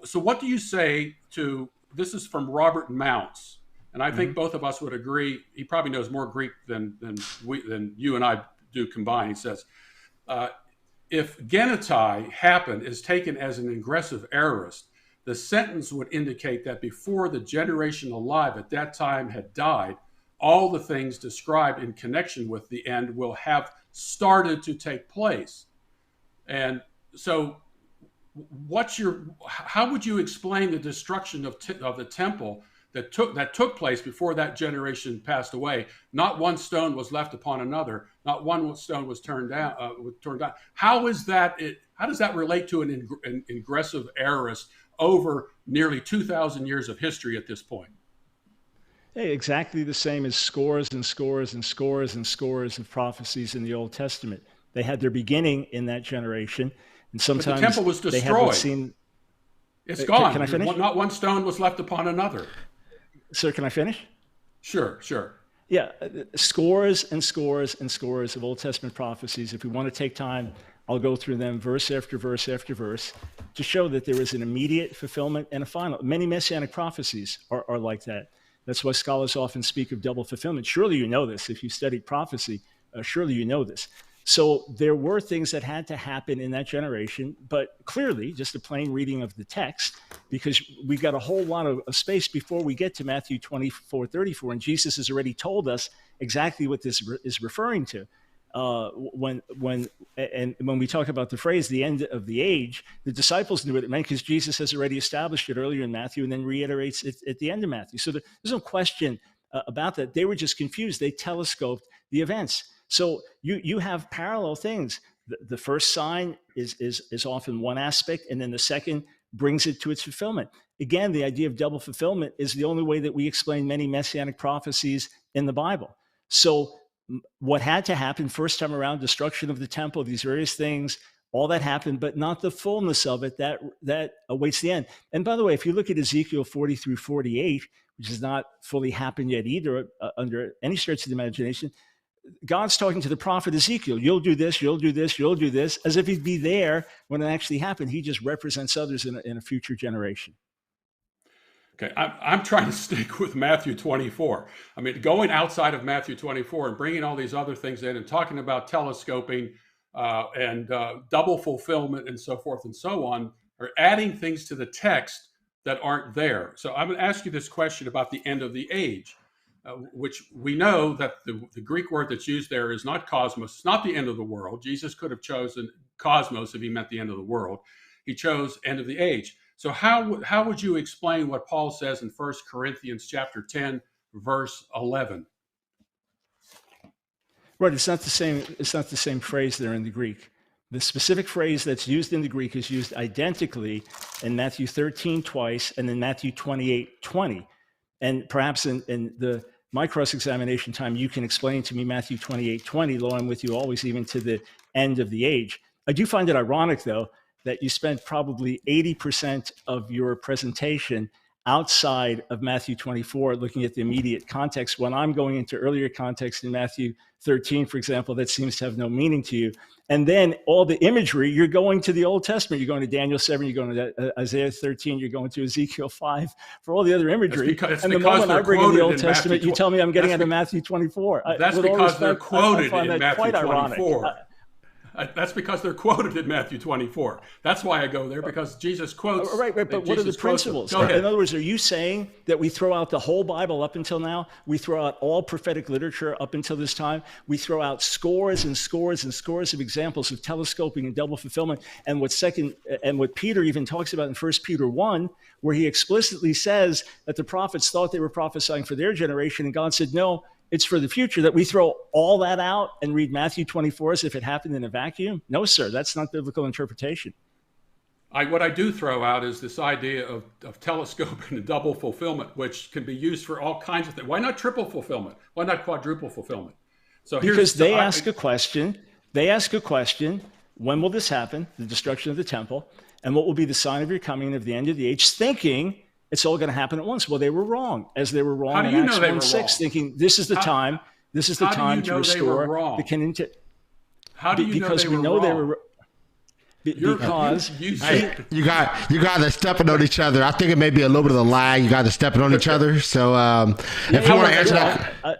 So what do you say to, this is from Robert Mounts, and I think both of us would agree, he probably knows more Greek than you and I do combined. He says, if genetai, happen, is taken as an ingressive aorist, the sentence would indicate that before the generation alive at that time had died, all the things described in connection with the end will have started to take place. And so how would you explain the destruction of the temple that took place before that generation passed away? Not one stone was left upon another. Not one stone was turned down. How does that relate to an ingressive aorist over nearly 2,000 years of history at this point? Hey, exactly the same as scores and scores and scores and scores of prophecies in the Old Testament. They had their beginning in that generation. And sometimes but the temple was destroyed. It's gone. Can I finish? Not one stone was left upon another. Sir, can I finish? Sure. Yeah, scores and scores and scores of Old Testament prophecies. If we want to take time, I'll go through them verse after verse after verse to show that there is an immediate fulfillment and a final. Many messianic prophecies are like that. That's why scholars often speak of double fulfillment. Surely you know this. If you studied prophecy, surely you know this. So there were things that had to happen in that generation, but clearly just a plain reading of the text, because we've got a whole lot of space before we get to Matthew 24:34, and Jesus has already told us exactly what this is referring to. When we talk about the phrase, the end of the age, the disciples knew what it meant because Jesus has already established it earlier in Matthew and then reiterates it at the end of Matthew. So there's no question about that. They were just confused. They telescoped the events. So you have parallel things. The first sign is often one aspect, and then the second brings it to its fulfillment. Again, the idea of double fulfillment is the only way that we explain many messianic prophecies in the Bible. So what had to happen first time around, destruction of the temple, these various things, all that happened, but not the fullness of it that awaits the end. And by the way, if you look at Ezekiel 40 through 48, which has not fully happened yet either under any stretch of the imagination, God's talking to the prophet Ezekiel. You'll do this, you'll do this, you'll do this, as if he'd be there when it actually happened. He just represents others in a future generation. Okay, I'm trying to stick with Matthew 24. I mean, going outside of Matthew 24 and bringing all these other things in and talking about telescoping and double fulfillment and so forth and so on, are adding things to the text that aren't there. So I'm going to ask you this question about the end of the age, which we know that the Greek word that's used there is not cosmos. It's not the end of the world. Jesus could have chosen cosmos if he meant the end of the world. He chose end of the age. So how would you explain what Paul says in 1 Corinthians chapter 10, verse 11? Right, it's not the same phrase there in the Greek. The specific phrase that's used in the Greek is used identically in Matthew 13 twice and in Matthew 28:20. And perhaps in my cross-examination time, you can explain to me Matthew 28:20, though I'm with you always, even to the end of the age. I do find it ironic, though, that you spent probably 80% of your presentation outside of Matthew 24, looking at the immediate context, when I'm going into earlier context in Matthew 13, for example, that seems to have no meaning to you. And then all the imagery, you're going to the Old Testament, you're going to Daniel 7, you're going to Isaiah 13, you're going to Ezekiel 5 for all the other imagery. And the moment I bring in the Old Testament, you tell me I'm getting out of Matthew 24. That's because they're quoted in Matthew 24. That's because they're quoted in Matthew 24. That's why I go there, because Jesus quotes. Right. But what are the principles? In other words, are you saying that we throw out the whole Bible up until now? We throw out all prophetic literature up until this time? We throw out scores and scores and scores of examples of telescoping and double fulfillment, and what Peter even talks about in 1 Peter 1, where he explicitly says that the prophets thought they were prophesying for their generation, and God said, no, it's for the future, that we throw all that out and read Matthew 24 as if it happened in a vacuum? No, sir, that's not biblical interpretation. What I do throw out is this idea of telescoping and double fulfillment, which can be used for all kinds of things. Why not triple fulfillment? Why not quadruple fulfillment? So because they ask a question, when will this happen, the destruction of the temple, and what will be the sign of your coming and of the end of the age, thinking it's all going to happen at once. Well, they were wrong, as they were wrong in Acts 1:6, thinking this is the time. This is the time to restore the kingdom. How do you because know they we were know wrong? they were. Because you guys are stepping on each other. I think it may be a little bit of a lag. You guys are stepping on each other. So if you want to answer that.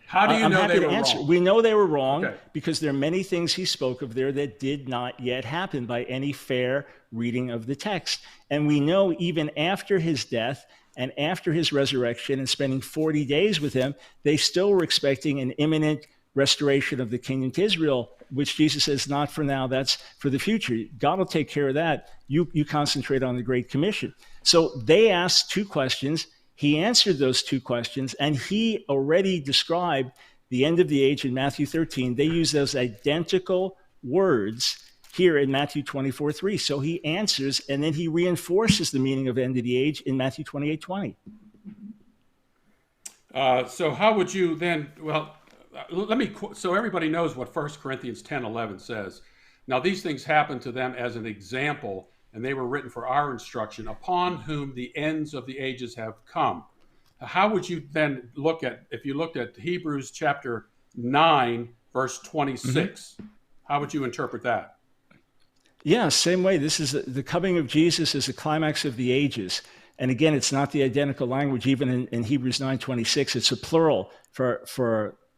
How do you know they were wrong? We know they were wrong because there are many things he spoke of there that did not yet happen by any fair reading of the text. And we know even after his death and after his resurrection and spending 40 days with him, they still were expecting an imminent restoration of the kingdom to Israel, which Jesus says, not for now, that's for the future. God will take care of that. You concentrate on the Great Commission. So they asked two questions. He answered those two questions, and he already described the end of the age in Matthew 13. They use those identical words here in Matthew 24:3. So he answers, and then he reinforces the meaning of end of the age in Matthew 28:20. So how would you then, so everybody knows what 1 Corinthians 10:11 says. Now these things happened to them as an example, and they were written for our instruction, upon whom the ends of the ages have come. How would you then look at, if you looked at Hebrews chapter 9, verse 26, how would you interpret that? Yeah, same way. This is the coming of Jesus is the climax of the ages. And again, it's not the identical language, even in Hebrews 9:26. It's a plural for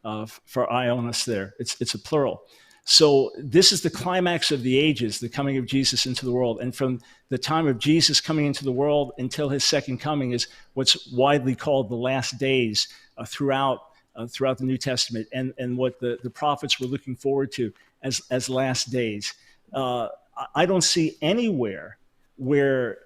Ionis there. It's a plural. So this is the climax of the ages, the coming of Jesus into the world. And from the time of Jesus coming into the world until his second coming is what's widely called the last days throughout the New Testament, and what the prophets were looking forward to as last days. I don't see anywhere where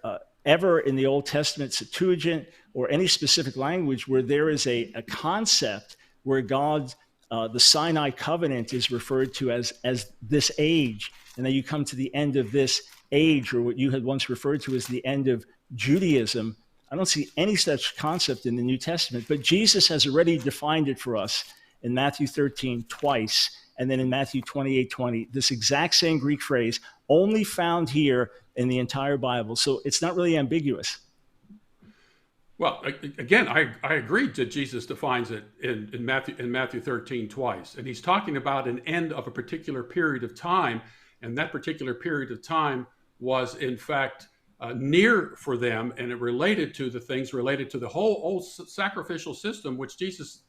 ever in the Old Testament Septuagint or any specific language where there is a concept where God The Sinai covenant is referred to as this age, and then you come to the end of this age, or what you had once referred to as the end of Judaism. I don't see any such concept in the New Testament, but Jesus has already defined it for us in Matthew 13 twice, and then in Matthew 28:20, this exact same Greek phrase, only found here in the entire Bible. So it's not really ambiguous. Well, again, I agree that Jesus defines it in Matthew 13 twice, and he's talking about an end of a particular period of time, and that particular period of time was in fact near for them, and it related to the things related to the whole old sacrificial system, which Jesus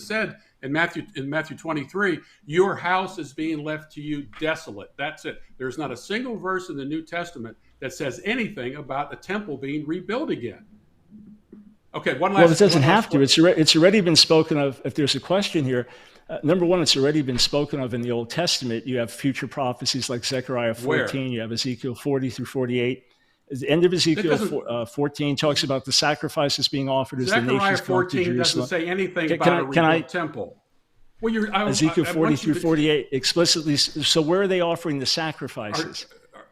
said in Matthew 23, your house is being left to you desolate. That's it. There's not a single verse in the New Testament that says anything about a temple being rebuilt again. Okay, well, it doesn't have to. It's already been spoken of. If there's a question here, number one, it's already been spoken of in the Old Testament. You have future prophecies like Zechariah 14. Where? You have Ezekiel 40 through 48. The end of Ezekiel 14 talks about the sacrifices being offered as the nations come to Jerusalem. Zechariah 14 doesn't say anything about a rebuilt temple. Well, Ezekiel 40 through 48 explicitly. So where are they offering the sacrifices?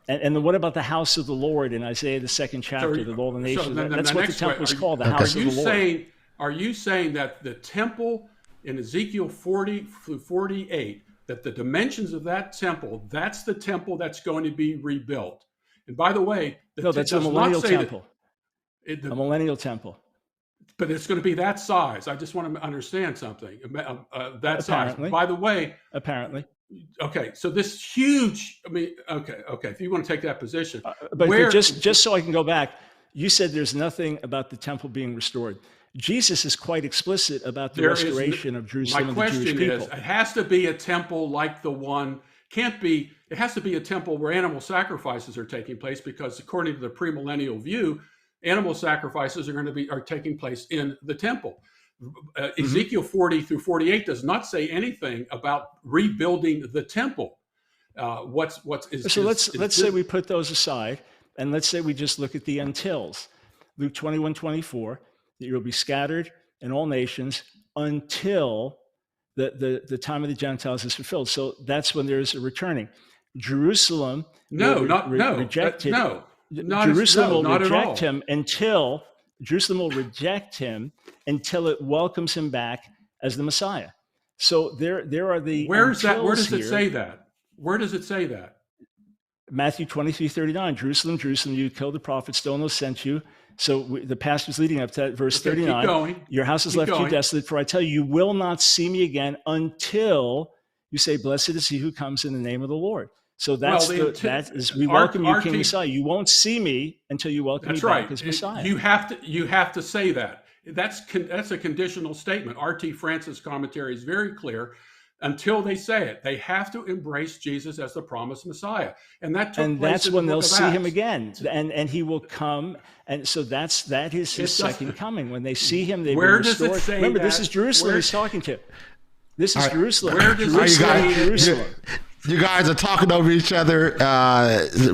And then what about the house of the Lord in Isaiah, the 2nd chapter, the Lord of the Nations? That's what the temple is called, the house of the Lord. Are you saying that the temple in Ezekiel 40 through 48, that the dimensions of that temple, that's the temple that's going to be rebuilt? And by the way, no, that's a millennial temple. A millennial temple. But it's going to be that size. I just want to understand something. That size. By the way. Apparently. Okay, so this huge, okay, if you want to take that position. But just so I can go back, you said there's nothing about the temple being restored. Jesus is quite explicit about the restoration of Jerusalem and the Jewish people. My question is, it has to be a temple like the one, it has to be a temple where animal sacrifices are taking place, because according to the premillennial view, animal sacrifices are taking place in the temple. Ezekiel 40 through 48 does not say anything about rebuilding the temple. So let's say we put those aside, and let's say we just look at the untils. Luke 21:24, that you'll be scattered in all nations until the time of the Gentiles is fulfilled. So that's when there's a returning. Jerusalem will reject him until Jerusalem will reject him until it welcomes him back as the Messiah. So there are the. Where does it say that? Where does it say that? Matthew 23:39. Jerusalem, Jerusalem, you killed the prophets, stone those sent you. So the passage leading up to that, verse 39. Keep going. Your house is left to you desolate. For I tell you, you will not see me again until you say, "Blessed is he who comes in the name of the Lord." So we welcome you, King Messiah. You won't see me until you welcome me back as Messiah. You have to say that. That's a conditional statement. R.T. Francis' commentary is very clear. Until they say it, they have to embrace Jesus as the promised Messiah, and that's when they'll see him again, and he will come. And so that is his second coming. When they see him, they will restore. Remember, this is Jerusalem he's talking to. This is Jerusalem. Where does it say Jerusalem? You guys are talking over each other.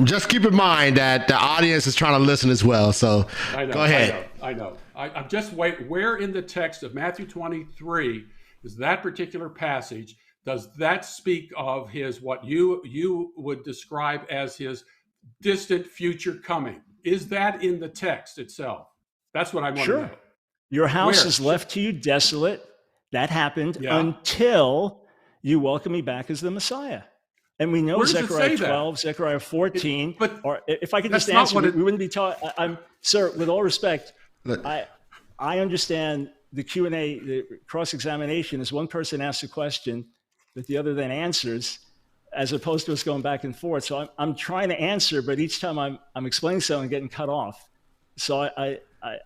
Just keep in mind that the audience is trying to listen as well. So go ahead. I know. I'm just wait. Where in the text of Matthew 23 is that particular passage? Does that speak of what you would describe as his distant future coming? Is that in the text itself? That's what I want to know. Your house is left to you desolate. That happened until you welcome me back as the Messiah. And we know Zechariah 12, Zechariah 14. Or if I could just answer, we wouldn't be taught. Sir, with all respect, I understand the Q&A, the cross-examination is one person asks a question that the other then answers, as opposed to us going back and forth. So I'm trying to answer, but each time I'm explaining something, I'm getting cut off. So I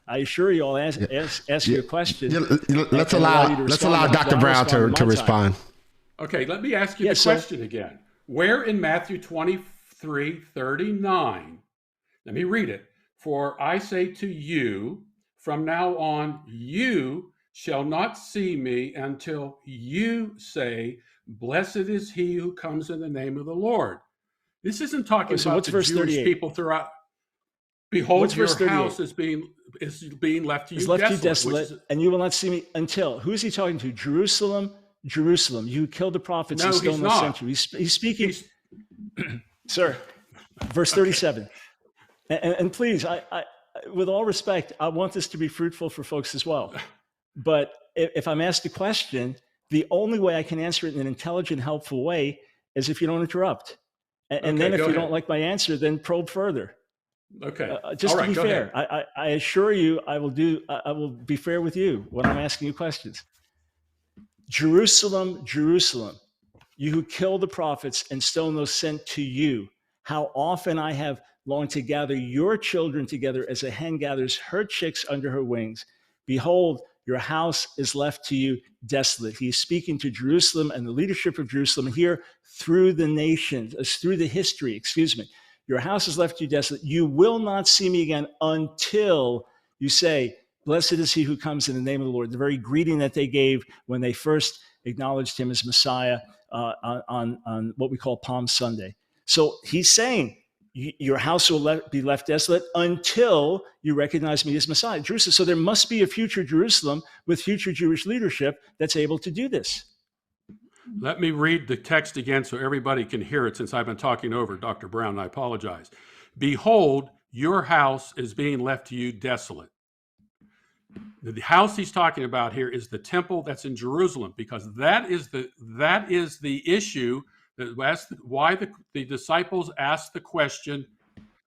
assure you, I'll ask you a question. Let's allow Dr. Brown to respond. Okay, let me ask you the question again. Where in Matthew 23:39, let me read it. For I say to you, from now on, you shall not see me until you say, blessed is he who comes in the name of the Lord. This isn't talking about the Jewish people throughout. Behold, your house is being left to you desolate. And you will not see me until. Who is he talking to? Jerusalem, Jerusalem, you killed the prophets and No, stone he's those not. sent you. He's speaking, sir, verse Okay. 37. And please, I, with all respect, I want this to be fruitful for folks as well. But if I'm asked a question, the only way I can answer it in an intelligent, helpful way is if you don't interrupt. And Okay, then if go you ahead. don't like my answer, then probe further. Okay. Just All to right, be go fair, ahead. I assure you, I will be fair with you when I'm asking you questions. Jerusalem, Jerusalem, you who kill the prophets and stone those sent to you, how often I have longed to gather your children together as a hen gathers her chicks under her wings. Behold, your house is left to you desolate. He is speaking to Jerusalem and the leadership of Jerusalem here through the nations, through the history, excuse me. Your house is left to you desolate. You will not see me again until you say, blessed is he who comes in the name of the Lord. The very greeting that they gave when they first acknowledged him as Messiah on what we call Palm Sunday. So he's saying, your house will be left desolate until you recognize me as Messiah, Jerusalem. So there must be a future Jerusalem with future Jewish leadership that's able to do this. Let me read the text again so everybody can hear it, since I've been talking over Dr. Brown, and I apologize. Behold, your house is being left to you desolate. The house he's talking about here is the temple that's in Jerusalem, because that is the issue. Why the disciples asked the question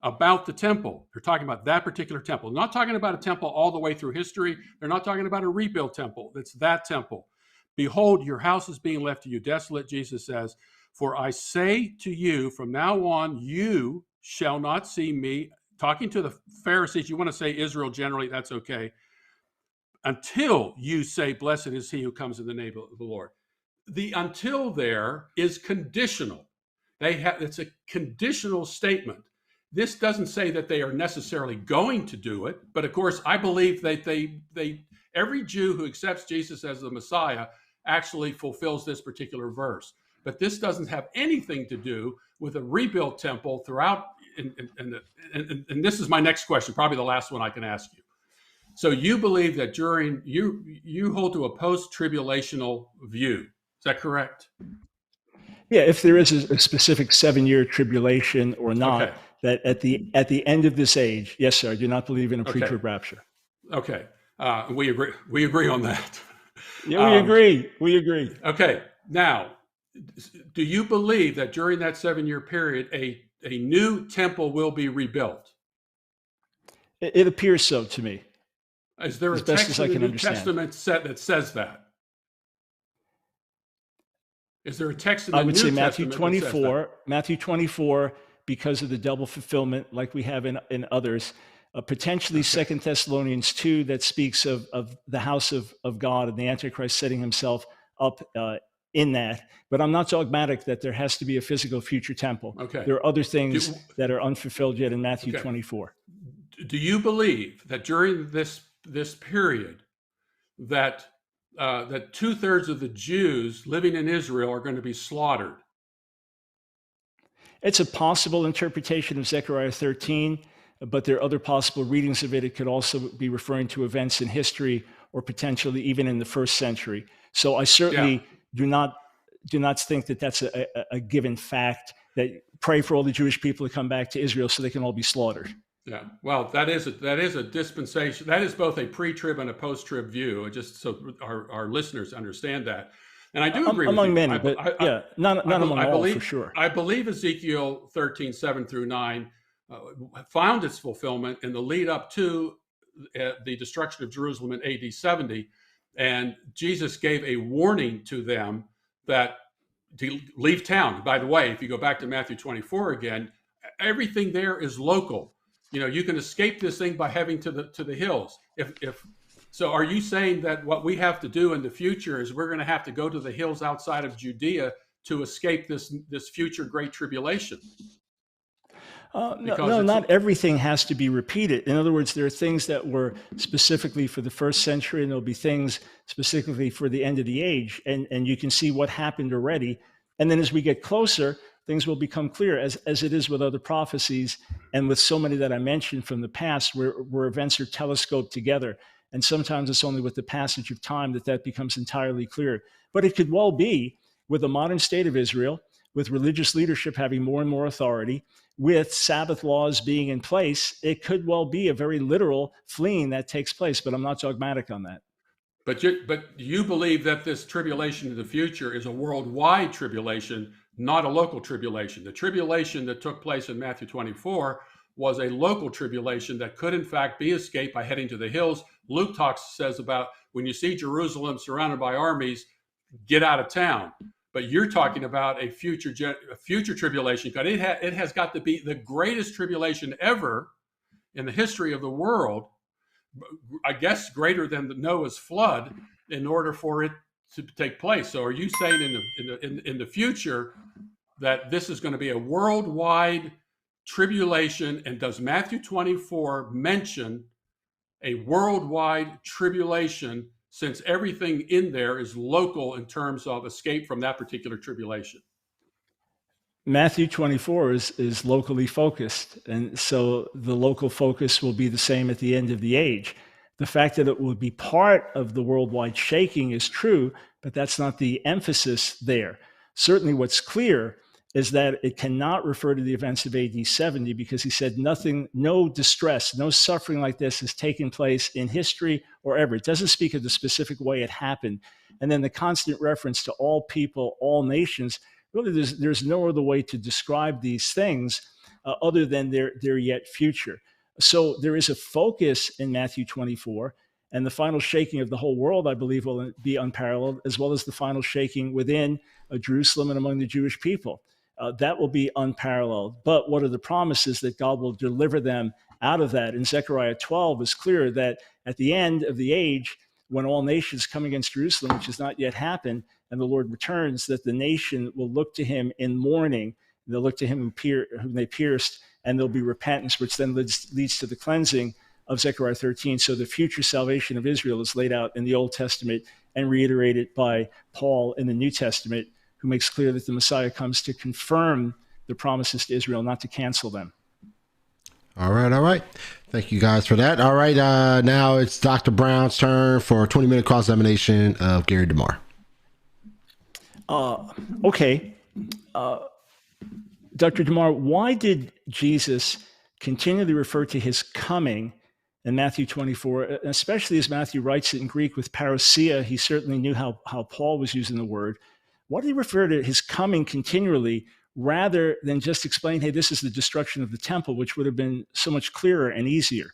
about the temple. They're talking about that particular temple. They're not talking about a temple all the way through history. They're not talking about a rebuilt temple. It's that temple. Behold, your house is being left to you desolate, Jesus says, for I say to you, from now on, you shall not see me. Talking to the Pharisees, you want to say Israel generally, that's okay. Until you say, blessed is he who comes in the name of the Lord. The until there is conditional. It's a conditional statement. This doesn't say that they are necessarily going to do it, but of course, I believe that every Jew who accepts Jesus as the Messiah actually fulfills this particular verse. But this doesn't have anything to do with a rebuilt temple throughout. And this is my next question, probably the last one I can ask you. So you believe that during you hold to a post-tribulational view. Is that correct? Yeah, if there is a specific 7-year tribulation or not, Okay. that at the end of this age, yes, sir, I do not believe in a pre-trib rapture. Okay, we agree. We agree on that. Yeah, we agree. We agree. Okay, now, do you believe that during that 7-year period, a new temple will be rebuilt? It appears so to me. Is there a text in the New Testament that says that? Is there a text in the New Testament? I would say Matthew 24. Matthew 24, because of the double fulfillment, like we have in others. Potentially 2 Thessalonians 2, that speaks of the house of God and the Antichrist setting himself up in that. But I'm not dogmatic that there has to be a physical future temple. Okay. There are other things that are unfulfilled yet in Matthew 24. Do you believe that during this period that 2/3 of the Jews living in Israel are going to be slaughtered? It's a possible interpretation of Zechariah 13, but there are other possible readings of it. It could also be referring to events in history or potentially even in the first century. So I certainly do not think that that's a given fact, that pray for all the Jewish people to come back to Israel so they can all be slaughtered. Yeah, well, that is a dispensation. That is both a pre-trib and a post-trib view, just so our listeners understand that. And I do agree among with you. many, but not among all, for sure. I believe Ezekiel 13, 7-9 found its fulfillment in the lead up to the destruction of Jerusalem in AD 70. And Jesus gave a warning to them that to leave town. By the way, if you go back to Matthew 24 again, everything there is local. You know, you can escape this thing by heading to the hills. So are you saying that what we have to do in the future is we're going to have to go to the hills outside of Judea to escape this future great tribulation? No, not everything has to be repeated. In other words, there are things that were specifically for the first century, and there'll be things specifically for the end of the age, and you can see what happened already. And then as we get closer, things will become clear, as it is with other prophecies and with so many that I mentioned from the past, where events are telescoped together. And sometimes it's only with the passage of time that becomes entirely clear. But it could well be with the modern state of Israel, with religious leadership having more and more authority, with Sabbath laws being in place, it could well be a very literal fleeing that takes place. But I'm not dogmatic on that. But you believe that this tribulation in the future is a worldwide tribulation, not a local tribulation. The tribulation that took place in Matthew 24 was a local tribulation that could, in fact, be escaped by heading to the hills. Luke says about when you see Jerusalem surrounded by armies, get out of town. But you're talking about a future tribulation, because it has got to be the greatest tribulation ever in the history of the world. I guess greater than the Noah's flood, in order for it to take place. So, are you saying in the future that this is going to be a worldwide tribulation? And does Matthew 24 mention a worldwide tribulation, since everything in there is local in terms of escape from that particular tribulation? Matthew 24 is locally focused, and so the local focus will be the same at the end of the age. The fact that it will be part of the worldwide shaking is true, but that's not the emphasis there. Certainly what's clear is that it cannot refer to the events of AD 70, because he said nothing, no distress, no suffering like this has taken place in history or ever. It doesn't speak of the specific way it happened. And then the constant reference to all people, all nations. Really, there's no other way to describe these things other than they're yet future. So there is a focus in Matthew 24, and the final shaking of the whole world, I believe, will be unparalleled, as well as the final shaking within Jerusalem and among the Jewish people. That will be unparalleled. But what are the promises that God will deliver them out of that? In Zechariah 12 is clear that at the end of the age, when all nations come against Jerusalem, which has not yet happened, and the Lord returns, that the nation will look to him in mourning. They'll look to him whom they pierced, and there'll be repentance, which then leads to the cleansing of Zechariah 13. So the future salvation of Israel is laid out in the Old Testament and reiterated by Paul in the New Testament, who makes clear that the Messiah comes to confirm the promises to Israel, not to cancel them. All right. Thank you guys for that. All right, now it's Dr. Brown's turn for a 20-minute cross-examination of Gary DeMar. Okay. Dr. DeMar, why did Jesus continually refer to his coming in Matthew 24, especially as Matthew writes it in Greek with parousia? He certainly knew how Paul was using the word. Why did he refer to his coming continually rather than just explain, hey, this is the destruction of the temple, which would have been so much clearer and easier?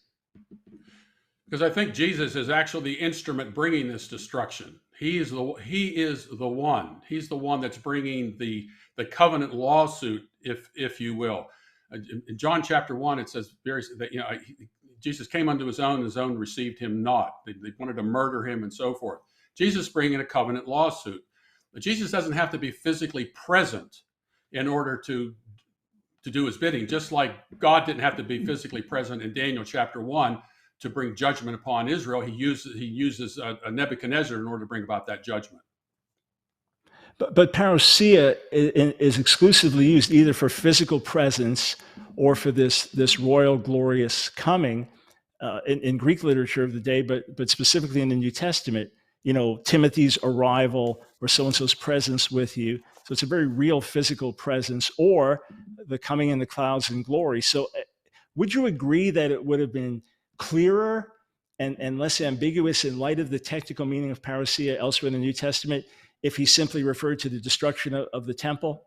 Because I think Jesus is actually the instrument bringing this destruction. He is the one. He's the one that's bringing the covenant lawsuit, if you will. In John chapter 1, it says that Jesus came unto his own received him not. They wanted to murder him and so forth. Jesus bringing a covenant lawsuit. But Jesus doesn't have to be physically present in order to do his bidding, just like God didn't have to be physically present in Daniel chapter 1 to bring judgment upon Israel. He uses a Nebuchadnezzar in order to bring about that judgment. But parousia is exclusively used either for physical presence or for this royal, glorious coming in Greek literature of the day, but specifically in the New Testament. Timothy's arrival or so-and-so's presence with you. So it's a very real physical presence, or the coming in the clouds in glory. So would you agree that it would have been clearer and less ambiguous in light of the technical meaning of parousia elsewhere in the New Testament if he simply referred to the destruction of the temple?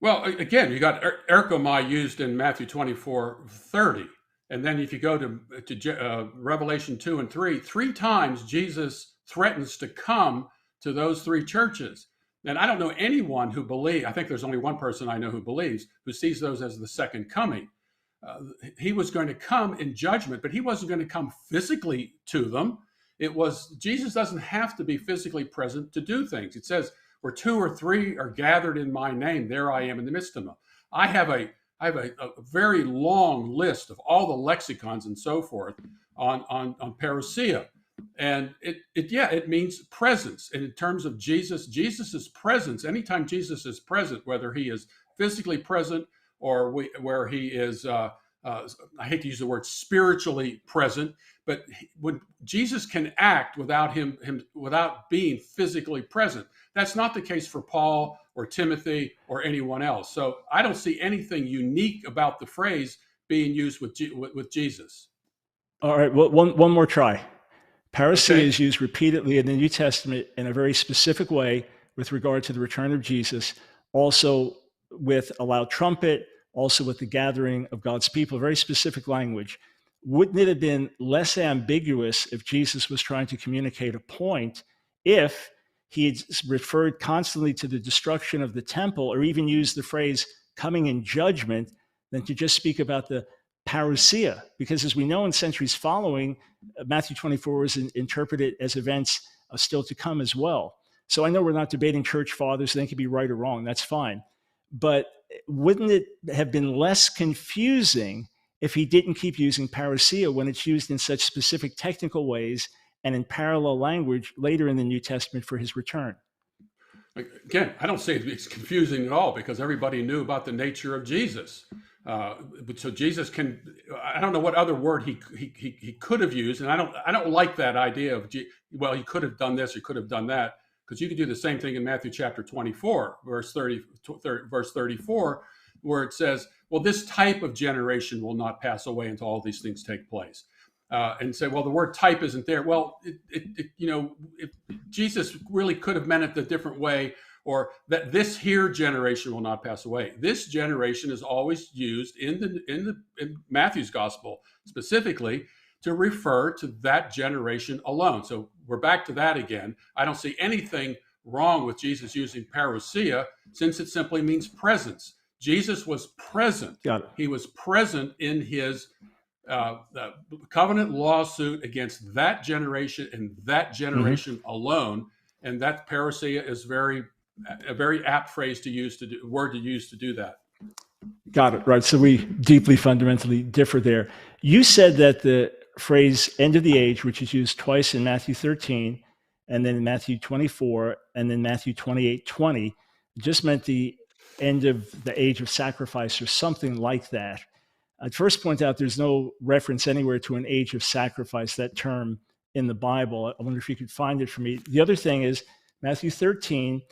Well, again, you got erchomai used in Matthew 24:30. And then if you go to Revelation 2 and 3 times Jesus threatens to come to those three churches. And I don't know anyone who believes, I think there's only one person I know who sees those as the second coming. He was going to come in judgment, but he wasn't going to come physically to them. Jesus doesn't have to be physically present to do things. It says, where 2 or 3 are gathered in my name, there I am in the midst of them. I have a very long list of all the lexicons and so forth on parousia. And it means presence. And in terms of Jesus's presence, anytime Jesus is present, whether he is physically present or where he is I hate to use the word spiritually present, but when Jesus can act without without being physically present. That's not the case for Paul or Timothy or anyone else. So I don't see anything unique about the phrase being used with Jesus. All right, well, one more try. Parousia Okay. is used repeatedly in the New Testament in a very specific way with regard to the return of Jesus, also with a loud trumpet, also with the gathering of God's people, very specific language. Wouldn't it have been less ambiguous if Jesus was trying to communicate a point if he had referred constantly to the destruction of the temple, or even used the phrase coming in judgment, than to just speak about the parousia? Because as we know, in centuries following, Matthew 24 was interpreted as events still to come as well. So I know we're not debating church fathers, they can be right or wrong, that's fine. But wouldn't it have been less confusing if he didn't keep using parousia when it's used in such specific technical ways and in parallel language later in the New Testament for his return? Again, I don't say it's confusing at all, because everybody knew about the nature of Jesus. So Jesus can, I don't know what other word he could have used, and I don't like that idea of, well, he could have done this, he could have done that, because you could do the same thing in Matthew chapter 24, verse 34, where it says, well, this type of generation will not pass away until all these things take place. And say, well, the word type isn't there. Well, Jesus really could have meant it a different way, or that this here generation will not pass away. This generation is always used in Matthew's gospel specifically to refer to that generation alone. So we're back to that again. I don't see anything wrong with Jesus using parousia, since it simply means presence. Jesus was present. Got it. He was present in his the covenant lawsuit against that generation and that generation alone, and that parousia is a very apt phrase to use word to use to do that. Got it. Right. So we deeply fundamentally differ there. You said that the phrase "end of the age," which is used twice in Matthew 13, and then in Matthew 24, and then Matthew 28:20, just meant the end of the age of sacrifice or something like that. I'd first point out there's no reference anywhere to an age of sacrifice, that term, in the Bible. I wonder if you could find it for me. The other thing is Matthew 13,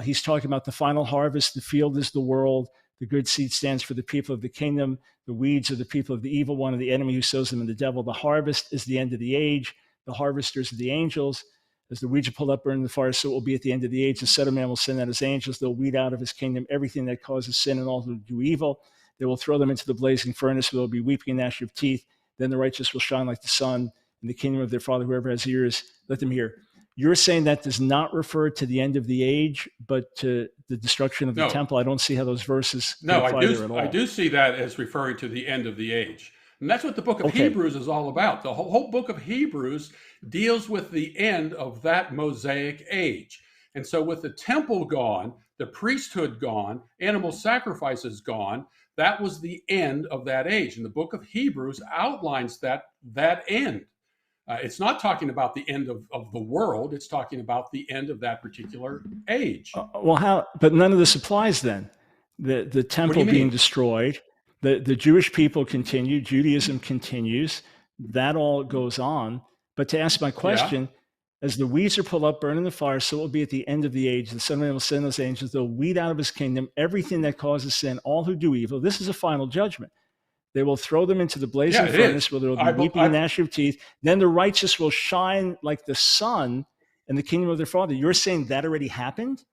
he's talking about the final harvest. The field is the world. The good seed stands for the people of the kingdom. The weeds are the people of the evil one, and the enemy who sows them in the devil. The harvest is the end of the age. The harvesters are the angels. As the weeds are pulled up, burned in the fire, so it will be at the end of the age. The Son of Man will send out his angels. They'll weed out of his kingdom everything that causes sin and all who do evil. They will throw them into the blazing furnace, where there will be weeping and gnashing of teeth. Then the righteous will shine like the sun in the kingdom of their Father. Whoever has ears, let them hear. You're saying that does not refer to the end of the age, but to the destruction of the temple. I don't see how those verses apply there at all. I do see that as referring to the end of the age. And that's what the book of Hebrews is all about. The whole book of Hebrews deals with the end of that Mosaic age. And so with the temple gone, the priesthood gone, animal sacrifices gone, that was the end of that age. And the book of Hebrews outlines that end. It's not talking about the end of the world. It's talking about the end of that particular age. Well, how? But none of this applies then. The temple being destroyed, the Jewish people continue, Judaism continues. That all goes on. But to ask my question, as the weeds are pulled up, burned in the fire, so it will be at the end of the age. The Son of Man will send those angels. They'll weed out of his kingdom everything that causes sin, all who do evil. This is a final judgment. They will throw them into the blazing furnace, where there will be weeping and gnashing of teeth. Then the righteous will shine like the sun in the kingdom of their Father. You're saying that already happened?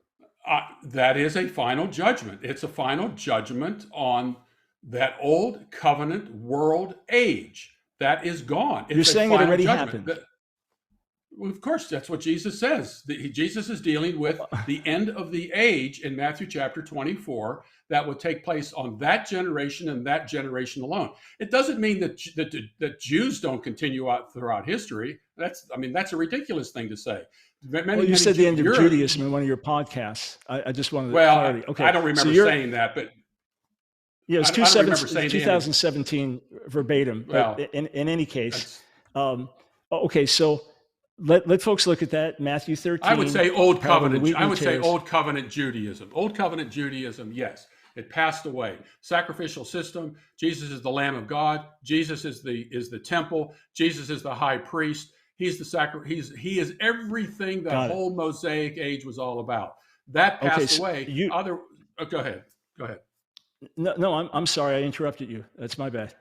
That is a final judgment. It's a final judgment on that old covenant world age. That is gone. You're saying it already happened. Well, of course, that's what Jesus says. Jesus is dealing with the end of the age in Matthew chapter 24 that would take place on that generation and that generation alone. It doesn't mean that Jews don't continue out throughout history. That's a ridiculous thing to say. You said the end of Judaism in one of your podcasts. I just wanted clarity. Okay. I don't remember saying that, but yeah, it's 2017 verbatim. Well, but in any case, okay, so. Let folks look at that. Matthew 13. I would say Old Covenant. I would say Old Covenant Judaism. Old Covenant Judaism, yes. It passed away. Sacrificial system. Jesus is the Lamb of God. Jesus is the temple. Jesus is the high priest. He's the he is everything that whole Mosaic age was all about. That passed away. Go ahead. No, I'm sorry, I interrupted you. That's my bad.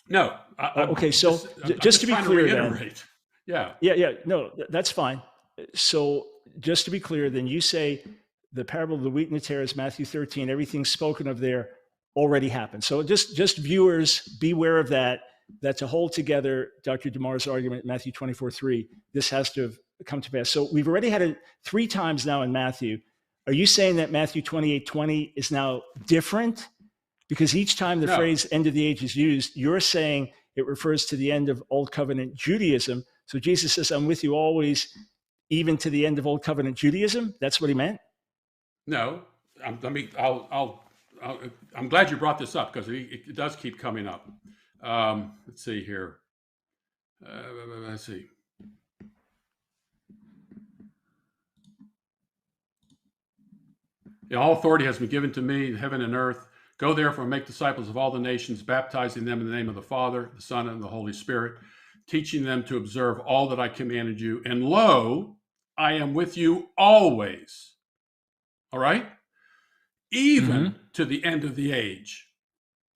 No. Okay, so just to be clear, then, yeah. No, that's fine. So just to be clear, then you say the parable of the wheat and the tares, Matthew 13, everything spoken of there already happened. So just viewers, beware of that. That to hold together Dr. DeMar's argument, Matthew 24:3, this has to have come to pass. So we've already had it 3 times now in Matthew. Are you saying that Matthew 28:20 is now different? Because each time the phrase end of the age is used, you're saying it refers to the end of Old Covenant Judaism. So Jesus says, I'm with you always, even to the end of Old Covenant Judaism? That's what he meant? No. I'm glad you brought this up because it does keep coming up. Let's see here. Let's see. All authority has been given to me in heaven and earth. Go therefore and make disciples of all the nations, baptizing them in the name of the Father, the Son, and the Holy Spirit, teaching them to observe all that I commanded you. And lo, I am with you always. All right? Even to the end of the age.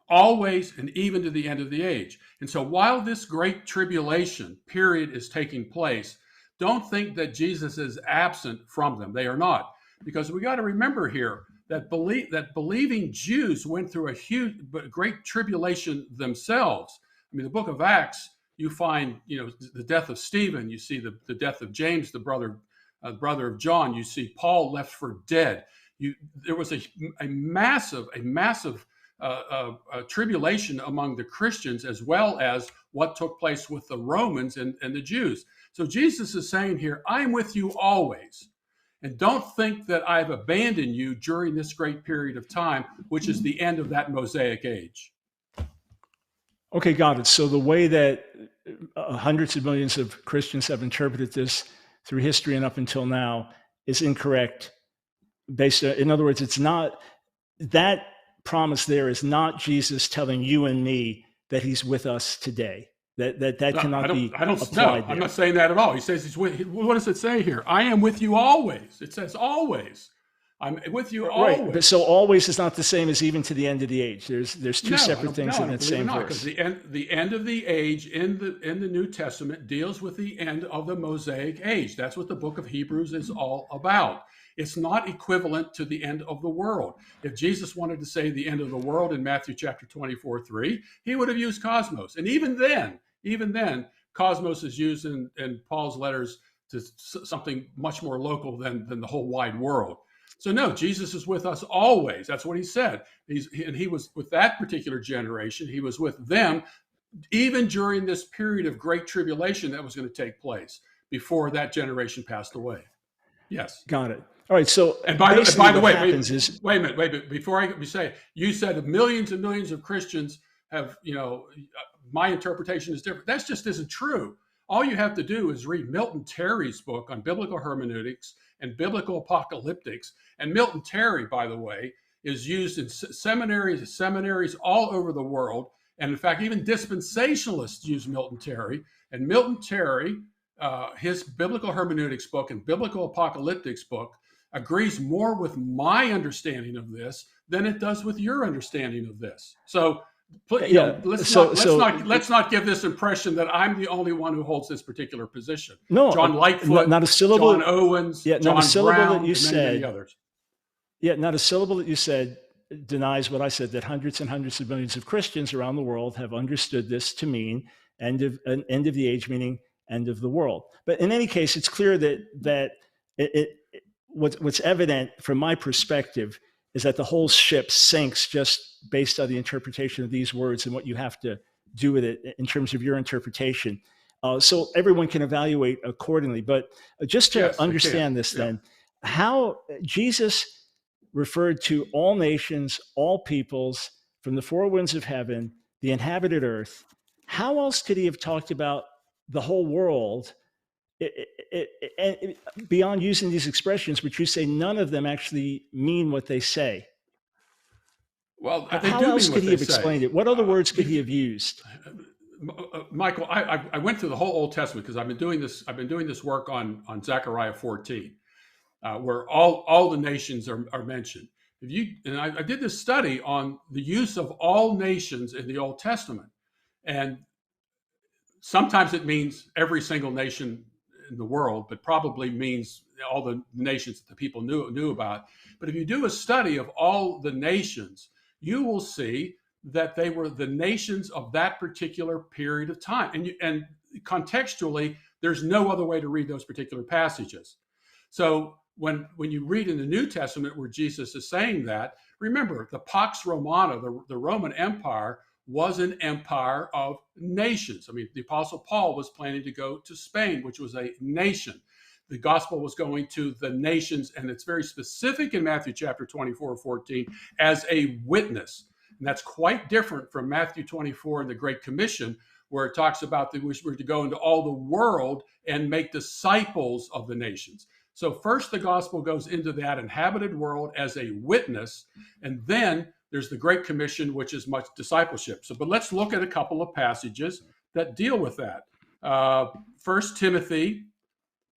Always and even to the end of the age. And so while this great tribulation period is taking place, don't think that Jesus is absent from them. They are not. Because we got to remember here that believing Jews went through a huge, but great tribulation themselves. I mean, the book of Acts, you find, the death of Stephen. You see the death of James, the brother of John. You see Paul left for dead. There was a massive tribulation among the Christians, as well as what took place with the Romans and the Jews. So Jesus is saying here, I am with you always. And don't think that I've abandoned you during this great period of time, which is the end of that Mosaic age. Okay, got it. So the way that hundreds of millions of Christians have interpreted this through history and up until now is incorrect. In other words, it's not, that promise there is not Jesus telling you and me that he's with us today. That cannot be applied. I'm not saying that at all. He says he's with. What does it say here? I am with you always. It says always. I'm with you always. Right. But so always is not the same as even to the end of the age. There's two separate things in that same verse. Because the end of the age in the New Testament deals with the end of the Mosaic age. That's what the book of Hebrews is all about. It's not equivalent to the end of the world. If Jesus wanted to say the end of the world in Matthew chapter 24:3, he would have used cosmos. And even then, cosmos is used in Paul's letters to something much more local than the whole wide world. So no, Jesus is with us always. That's what he said. He was with that particular generation. He was with them even during this period of great tribulation that was going to take place before that generation passed away. Yes. Got it. All right. So, and by the way, wait a minute. Before I say, you said that millions and millions of Christians have, my interpretation is different. That just isn't true. All you have to do is read Milton Terry's book on biblical hermeneutics and biblical apocalyptics. And Milton Terry, by the way, is used in seminaries all over the world. And in fact, even dispensationalists use Milton Terry. And Milton Terry, his biblical hermeneutics book and biblical apocalyptics book, agrees more with my understanding of this than it does with your understanding of this. So let's not give this impression that I'm the only one who holds this particular position. No, John Lightfoot, not a syllable. John Owens, John not a syllable Brown, that you said. Many others. Yeah, not a syllable that you said denies what I said, that hundreds and hundreds of millions of Christians around the world have understood this to mean end of the age, meaning end of the world. But in any case, it's clear that what's evident from my perspective is that the whole ship sinks just based on the interpretation of these words and what you have to do with it in terms of your interpretation. So everyone can evaluate accordingly. But just to understand this then, how Jesus referred to all nations, all peoples, from the four winds of heaven, the inhabited earth, how else could he have talked about the whole world beyond using these expressions, which you say none of them actually mean what they say? Well, they How do else mean could what he they have say. explained it? What other words could he have used? Michael, I went through the whole Old Testament because I've been doing this work on Zechariah 14, where all the nations are mentioned. I did this study on the use of all nations in the Old Testament, and sometimes it means every single nation in the world, but probably means all the nations that the people knew about. But if you do a study of all the nations, you will see that they were the nations of that particular period of time. And contextually, there's no other way to read those particular passages. So when you read in the New Testament where Jesus is saying that, remember the Pax Romana, the Roman Empire, was an empire of nations. I mean, the Apostle Paul was planning to go to Spain, which was a nation. The gospel was going to the nations, and it's very specific in Matthew chapter 24:14 as a witness. And that's quite different from Matthew 24 and the Great Commission, where it talks about that we're to go into all the world and make disciples of the nations. So first the gospel goes into that inhabited world as a witness, and then there's the Great Commission, which is much discipleship. But let's look at a couple of passages that deal with that. 1 Timothy.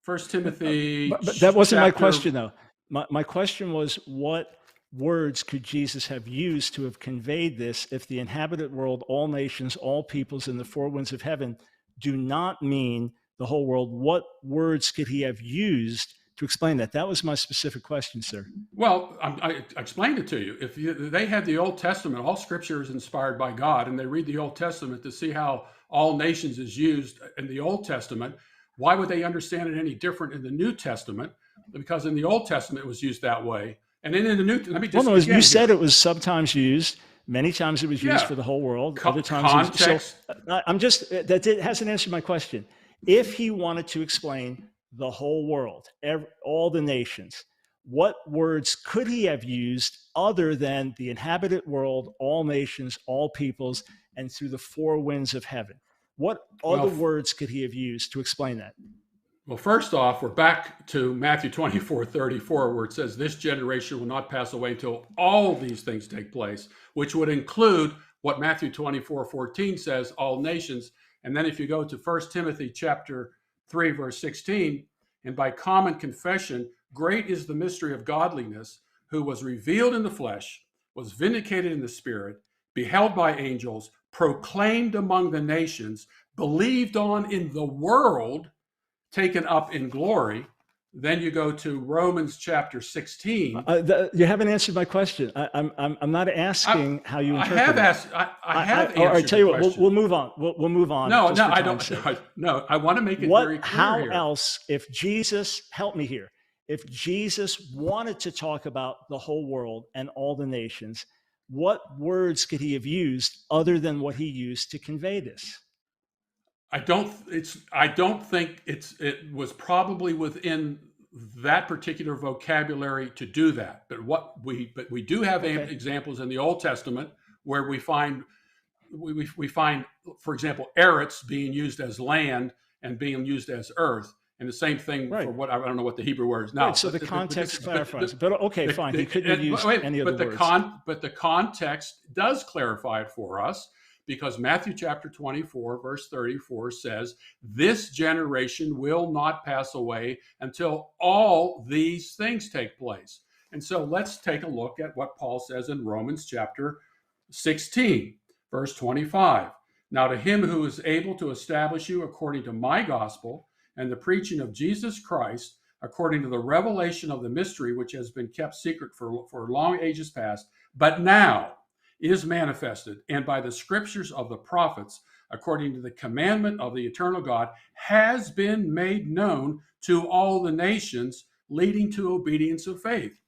But that wasn't my question, though. My question was, what words could Jesus have used to have conveyed this if the inhabited world, all nations, all peoples, and the four winds of heaven do not mean the whole world? What words could he have used to explain that? That was my specific question, sir. Well, I explained it to you. If they had the Old Testament, all scripture is inspired by God, and they read the Old Testament to see how all nations is used in the Old Testament, why would they understand it any different in the New Testament? Because in the Old Testament it was used that way. And then in the New, let me just you said it was sometimes used. Many times it was used for the whole world. Other times context. That hasn't answered my question. If he wanted to explain the whole world, all the nations, what words could he have used other than the inhabited world, all nations, all peoples, and through the four winds of heaven? What other words could he have used to explain that? Well, first off, we're back to Matthew 24:34, where it says, this generation will not pass away until all these things take place, which would include what Matthew 24:14 says, all nations. And then if you go to 1 Timothy chapter 3, verse 16, and by common confession, great is the mystery of godliness, who was revealed in the flesh, was vindicated in the spirit, beheld by angels, proclaimed among the nations, believed on in the world, taken up in glory. Then you go to Romans chapter 16. You haven't answered my question. I'm not asking how you interpret it. I have answered. All right, tell you what, we'll move on. We'll move on. No, I don't. No, I want to make it very clear How here. else, if Jesus, help me here, if Jesus wanted to talk about the whole world and all the nations, what words could he have used other than what he used to convey this? I don't think it was probably within that particular vocabulary to do that. But we do have examples in the Old Testament where we find, for example, eretz being used as land and being used as earth. And the same thing for what, I don't know what the Hebrew word is now. Right, so the context clarifies it. But okay, fine. He couldn't have used any other words. But the context does clarify it for us, because Matthew chapter 24, verse 34 says, this generation will not pass away until all these things take place. And so let's take a look at what Paul says in Romans chapter 16, verse 25. Now to him who is able to establish you according to my gospel and the preaching of Jesus Christ, according to the revelation of the mystery which has been kept secret for long ages past, but now is manifested, and by the scriptures of the prophets, according to the commandment of the eternal God, has been made known to all the nations, leading to obedience of faith.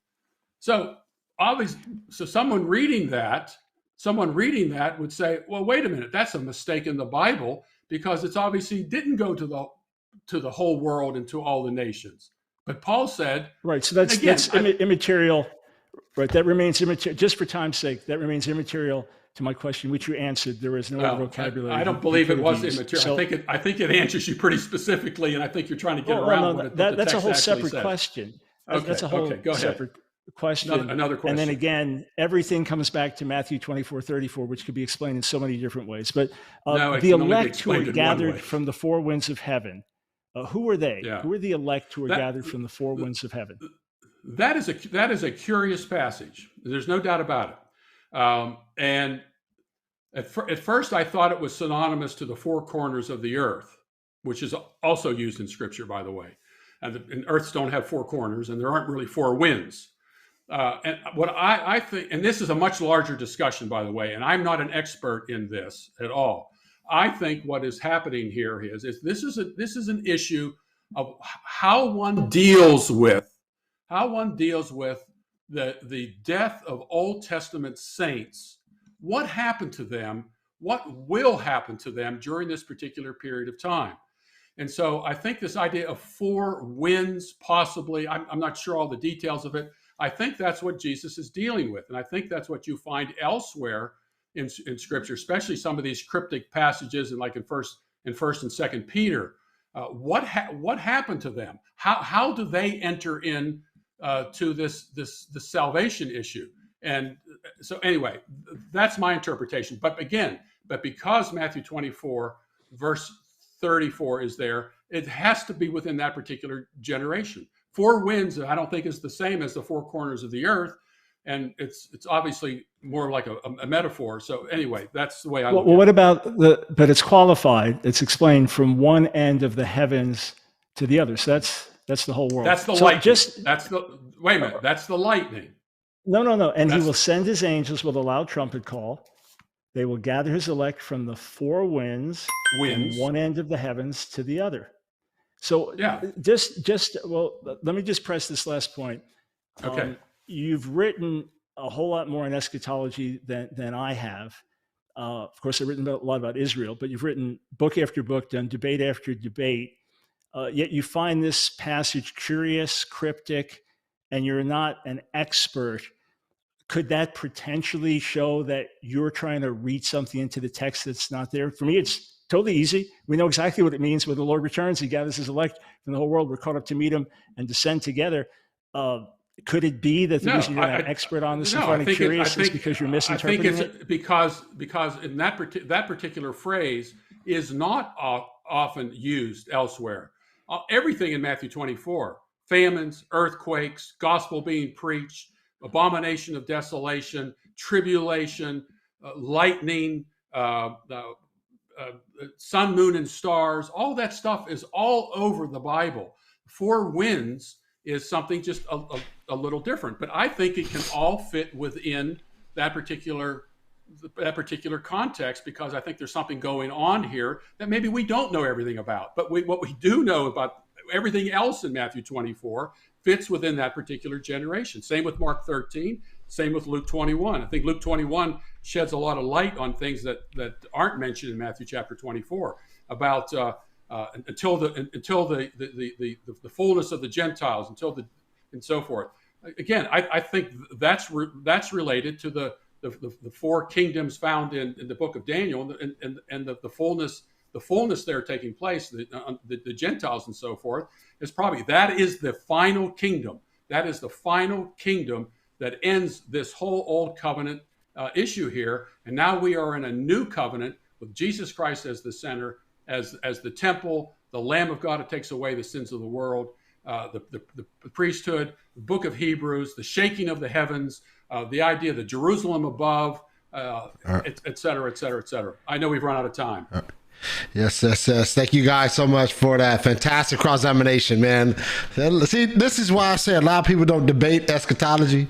So obviously, someone reading that would say, well, wait a minute, that's a mistake in the Bible, because it's obviously didn't go to the whole world and to all the nations. But Paul said, right, so that's immaterial. Right, that remains immaterial. Just for time's sake, that remains immaterial to my question, which you answered. There is no vocabulary. I don't believe it was immaterial. So, I think it answers you pretty specifically, and I think you're trying to get around what that's the a whole separate says. question. Okay, That's a whole go ahead. separate. question. Another question. And then again, everything comes back to Matthew 24:34, which could be explained in so many different ways. But the elect who are gathered from the four winds of heaven, who are they? Yeah. Who are the elect who are gathered from the four winds of heaven? That is a curious passage. There's no doubt about it. And at first, I thought it was synonymous to the four corners of the earth, which is also used in Scripture, by the way. And earths don't have four corners, and there aren't really four winds. And what I think, and this is a much larger discussion, by the way, and I'm not an expert in this at all. I think what is happening here is this is an issue of how one deals with the death of Old Testament saints. What happened to them? What will happen to them during this particular period of time? And so I think this idea of four winds, possibly, I'm not sure all the details of it. I think that's what Jesus is dealing with. And I think that's what you find elsewhere in Scripture, especially some of these cryptic passages, and like in First and Second Peter. What happened to them? How do they enter in to this salvation issue? And so anyway, that's my interpretation. But because Matthew 24, verse 34 is there, it has to be within that particular generation. Four winds, I don't think, is the same as the four corners of the earth, and it's obviously more like a metaphor. So anyway, that's the way I look at it. Well, what about but it's qualified, it's explained from one end of the heavens to the other. So that's the whole world. That's the lightning. Wait a minute, that's the lightning. No. And he will send his angels with a loud trumpet call. They will gather his elect from the four winds. From one end of the heavens to the other. So let me just press this last point. Okay. You've written a whole lot more in eschatology than I have. Of course, I've written a lot about Israel, but you've written book after book, done debate after debate. Yet you find this passage curious, cryptic, and you're not an expert. Could that potentially show that you're trying to read something into the text that's not there? For me, it's totally easy. We know exactly what it means. When the Lord returns, he gathers his elect from the whole world. We're caught up to meet him and descend together. Could it be that the reason you're not an expert on this and finding curious is because you're misinterpreting it? I think it's because in that particular phrase is not often used elsewhere. Everything in Matthew 24, famines, earthquakes, gospel being preached, abomination of desolation, tribulation, lightning, sun, moon, and stars, all that stuff is all over the Bible. Four winds is something just a little different, but I think it can all fit within that particular context, because I think there's something going on here that maybe we don't know everything about. But what we do know about everything else in Matthew 24 fits within that particular generation. Same with Mark 13, same with Luke 21. I think Luke 21 sheds a lot of light on things that aren't mentioned in Matthew chapter 24 about until the fullness of the Gentiles, and so forth. Again, I think that's related to the four kingdoms found in the book of Daniel, and the fullness there taking place, the Gentiles and so forth, that is the final kingdom. That is the final kingdom that ends this whole old covenant issue here. And now we are in a new covenant with Jesus Christ as the center, as the temple, the Lamb of God that takes away the sins of the world, the priesthood, the book of Hebrews, the shaking of the heavens, the idea of the Jerusalem above, et cetera, et cetera, et cetera. I know we've run out of time. Yes. Thank you guys so much for that fantastic cross-examination, man. See, this is why I say a lot of people don't debate eschatology,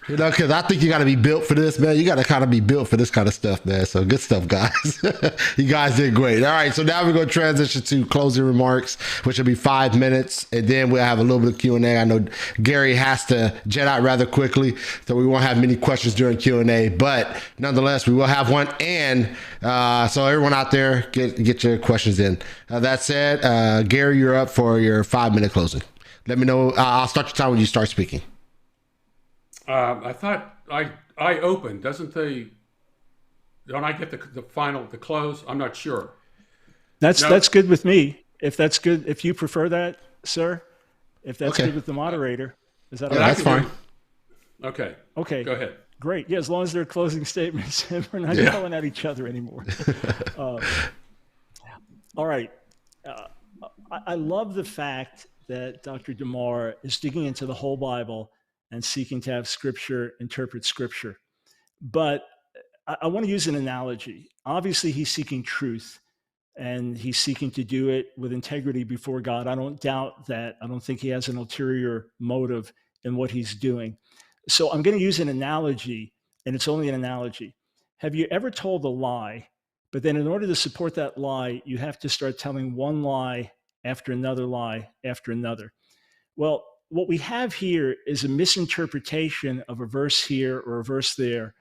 because I think you got to be built for this, man. You got to kind of be built for this kind of stuff, man. So good stuff, guys. You guys did great. All right, so now we're going to transition to closing remarks, which will be 5 minutes, and then we'll have a little bit of Q&A. I know Gary has to jet out rather quickly, so we won't have many questions during Q&A, but nonetheless, we will have one, and so everyone out there, get your questions in. That said, Gary, you're up for your 5-minute closing. Let me know. I'll start your time when you start speaking. I thought I opened. Don't I get the close? I'm not sure. That's good with me. If that's good, if you prefer that, sir. If that's good with the moderator, is that all right? That's fine. Okay. Okay, Go ahead. great. Yeah, as long as they're closing statements and we're not yelling at each other anymore. Uh, all right. Uh, I love the fact that Dr. DeMar is digging into the whole Bible and seeking to have Scripture interpret Scripture. But I want to use an analogy. Obviously, he's seeking truth and he's seeking to do it with integrity before God. I don't doubt that. I don't think he has an ulterior motive in what he's doing. So I'm going to use an analogy, and it's only an analogy. Have you ever told a lie, but then in order to support that lie, you have to start telling one lie after another lie after another? Well, what we have here is a misinterpretation of a verse here or a verse there,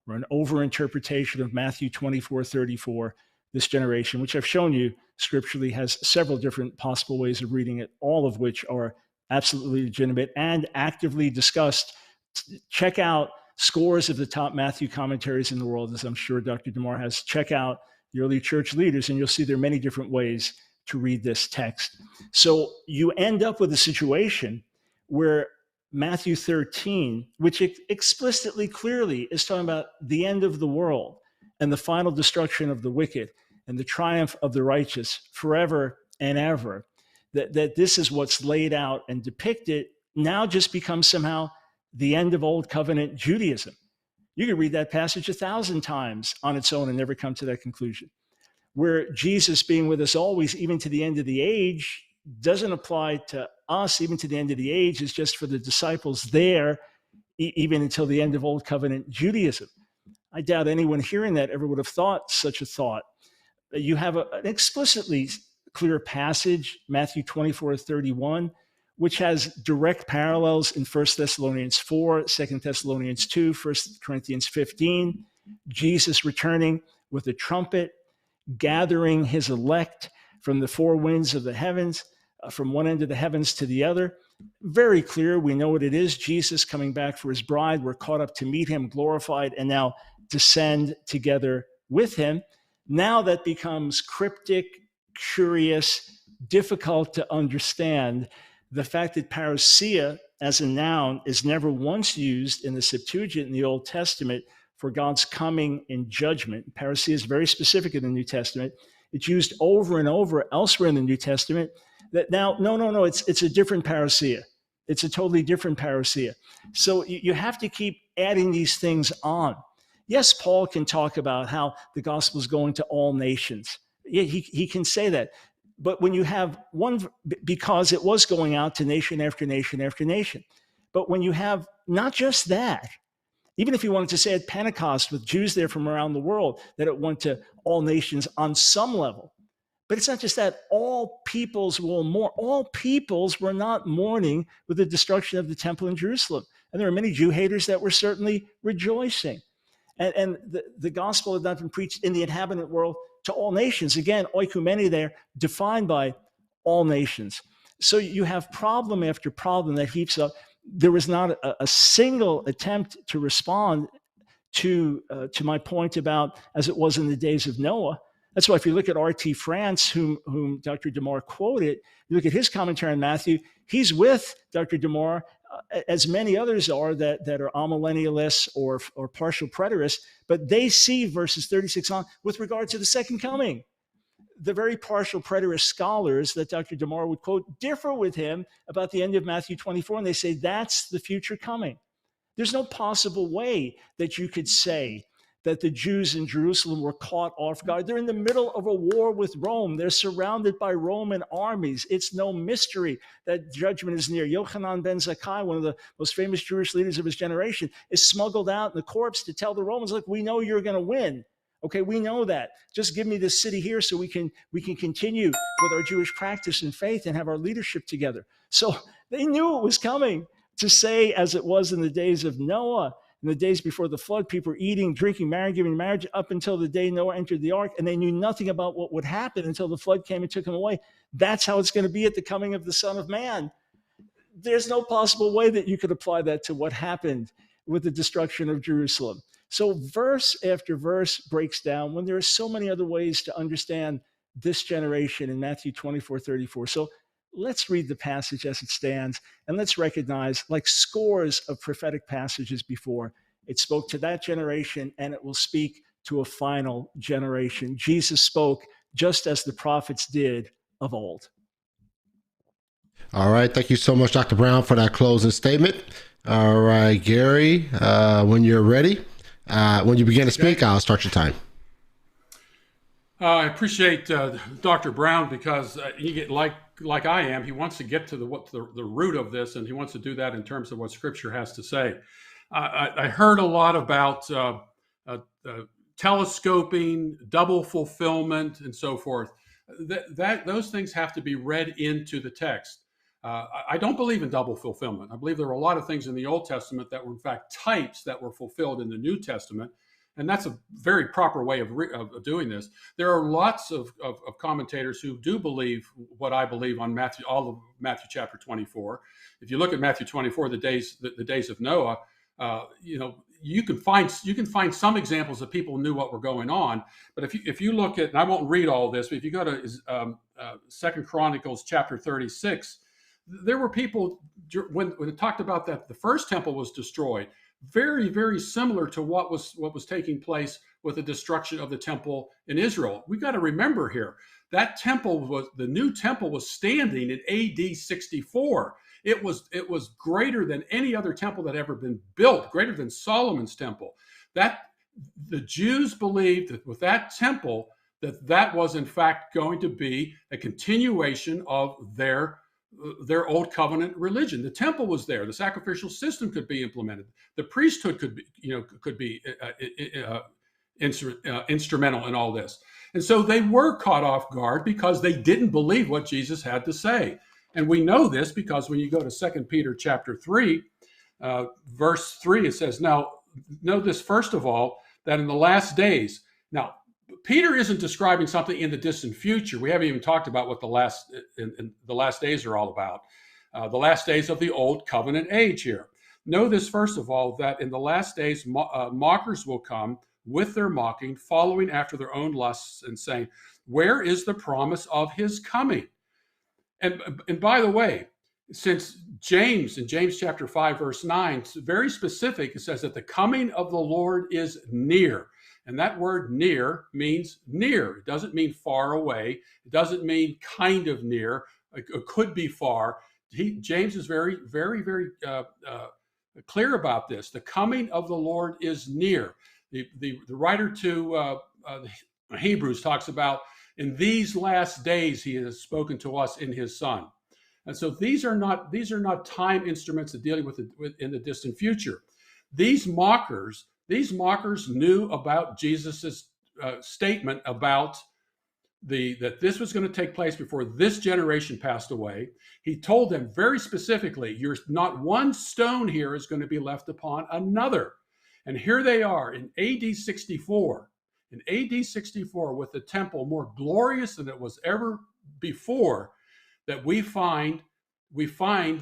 or an overinterpretation of Matthew 24:34, this generation, which I've shown you scripturally has several different possible ways of reading it, all of which are absolutely legitimate and actively discussed. Check out scores of the top Matthew commentaries in the world, as I'm sure Dr. DeMar has. Check out the early church leaders, and you'll see there are many different ways to read this text. So you end up with a situation where Matthew 13, which explicitly, clearly is talking about the end of the world and the final destruction of the wicked and the triumph of the righteous forever and ever, that this is what's laid out and depicted, now just becomes somehow the end of Old Covenant Judaism. You can read that passage 1,000 times on its own and never come to that conclusion. Where Jesus being with us always, even to the end of the age, doesn't apply to us, even to the end of the age, is just for the disciples there, even until the end of Old Covenant Judaism. I doubt anyone hearing that ever would have thought such a thought. You have an explicitly clear passage, Matthew 24:31, which has direct parallels in 1 Thessalonians 4, 2 Thessalonians 2, 1 Corinthians 15, Jesus returning with a trumpet, gathering his elect from the four winds of the heavens, from one end of the heavens to the other. Very clear. We know what it is. Jesus coming back for his bride. We're caught up to meet him, glorified, and now descend together with him. Now that becomes cryptic, curious, difficult to understand. The fact that parousia as a noun is never once used in the Septuagint in the Old Testament for God's coming in judgment. Parousia is very specific in the New Testament. It's used over and over elsewhere in the New Testament. That now, no, it's a different parousia. It's a totally different parousia. So you have to keep adding these things on. Yes, Paul can talk about how the gospel is going to all nations. Yeah, he can say that. But when you have one, because it was going out to nation after nation after nation. But when you have not just that, even if you wanted to say at Pentecost with Jews there from around the world, that it went to all nations on some level. But it's not just that. All peoples will mourn. All peoples were not mourning with the destruction of the temple in Jerusalem. And there are many Jew haters that were certainly rejoicing. And the gospel had not been preached in the inhabitant world to all nations. Again, oikumene there, defined by all nations. So you have problem after problem that heaps up. There was not a single attempt to respond to my point about as it was in the days of Noah. That's why if you look at R.T. France, whom Dr. DeMar quoted, you look at his commentary on Matthew, he's with Dr. DeMar, as many others are that are amillennialists or partial preterists, but they see verses 36 on with regard to the second coming. The very partial preterist scholars that Dr. DeMar would quote differ with him about the end of Matthew 24, and they say that's the future coming. There's no possible way that you could say that the Jews in Jerusalem were caught off guard. They're in the middle of a war with Rome. They're surrounded by Roman armies. It's no mystery that judgment is near. Yochanan ben Zakkai, one of the most famous Jewish leaders of his generation, is smuggled out in the corpse to tell the Romans, look, we know you're going to win. Okay, we know that. Just give me this city here so we can continue with our Jewish practice and faith and have our leadership together. So they knew it was coming. To say, as it was in the days of Noah, in the days before the flood, people were eating, drinking, marrying, giving marriage up until the day Noah entered the ark, and they knew nothing about what would happen until the flood came and took them away. That's how it's going to be at the coming of the Son of Man. There's no possible way that you could apply that to what happened with the destruction of Jerusalem. So verse after verse breaks down when there are so many other ways to understand this generation in Matthew 24:34. So let's read the passage as it stands, and let's recognize, like scores of prophetic passages before, it spoke to that generation, and it will speak to a final generation. Jesus spoke just as the prophets did of old. All right. Thank you so much, Dr. Brown, for that closing statement. All right, Gary, when you're ready, when you begin to speak, I'll start your time. I appreciate Dr. Brown, because he get like I am. He wants to get to the root of this, and he wants to do that in terms of what Scripture has to say. I heard a lot about telescoping, double fulfillment, and so forth. Those things have to be read into the text. I don't believe in double fulfillment. I believe there were a lot of things in the Old Testament that were in fact types that were fulfilled in the New Testament. And that's a very proper way of doing this. There are lots of commentators who do believe what I believe on all of Matthew chapter 24. If you look at Matthew 24, the days of Noah, you can find some examples that people knew what were going on. But if you look at, and I won't read all this, but if you go to 2 Chronicles chapter 36, there were people when it talked about that the first temple was destroyed, very, very similar to what was taking place with the destruction of the temple in Israel. We got to remember here that the new temple was standing in AD 64. It was greater than any other temple that had ever been built, greater than Solomon's temple. That the Jews believed that with that temple, that was in fact going to be a continuation of their old covenant religion. The temple was there. The sacrificial system could be implemented. The priesthood could be instrumental in all this. And so they were caught off guard because they didn't believe what Jesus had to say. And we know this because when you go to 2 Peter chapter 3, verse 3, it says, "Now, know this first of all, that in the last days," now, Peter isn't describing something in the distant future. We haven't even talked about what the last days are all about. The last days of the old covenant age here. Know this, first of all, that in the last days, mockers will come with their mocking, following after their own lusts and saying, "Where is the promise of his coming?" And by the way, since James, in James chapter 5, verse 9, it's very specific. It says that the coming of the Lord is near. And that word near means near. It doesn't mean far away. It doesn't mean kind of near. It could be far. James is very, very, very clear about this. The coming of the Lord is near. The writer to Hebrews talks about, in these last days he has spoken to us in his Son. And so these are not time instruments of dealing with in the distant future. These mockers knew about Jesus's statement about that this was going to take place before this generation passed away. He told them very specifically, "You're not one stone here is going to be left upon another." And here they are in AD 64. In AD 64, with the temple more glorious than it was ever before, that we find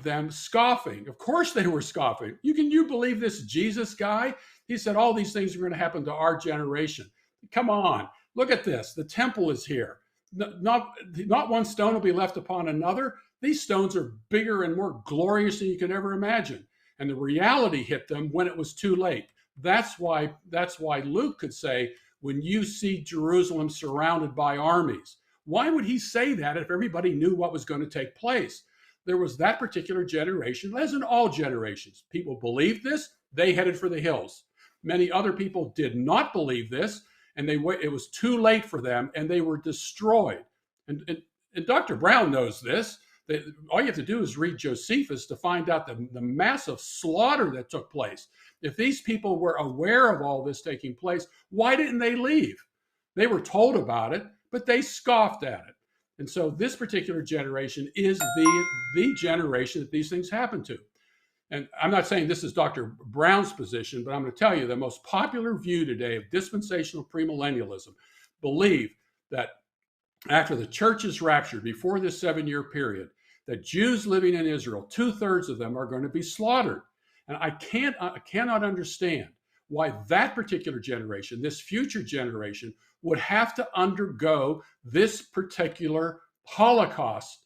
them scoffing. Of course they were scoffing. Can you believe this Jesus guy? He said all these things are going to happen to our generation. Come on, look at this. The temple is here. Not one stone will be left upon another. These stones are bigger and more glorious than you could ever imagine. And the reality hit them when it was too late. That's why Luke could say, when you see Jerusalem surrounded by armies. Why would he say that if everybody knew what was going to take place? There was that particular generation, as in all generations. People believed this, they headed for the hills. Many other people did not believe this, and it was too late for them, and they were destroyed. And Dr. Brown knows this. All you have to do is read Josephus to find out the massive slaughter that took place. If these people were aware of all this taking place, why didn't they leave? They were told about it, but they scoffed at it. And so this particular generation is the generation that these things happen to. And I'm not saying this is Dr. Brown's position, but I'm going to tell you the most popular view today of dispensational premillennialism believe that after the church is raptured, before this 7-year period, that Jews living in Israel, 2/3 of them are going to be slaughtered. And I cannot understand why that particular generation, this future generation, would have to undergo this particular Holocaust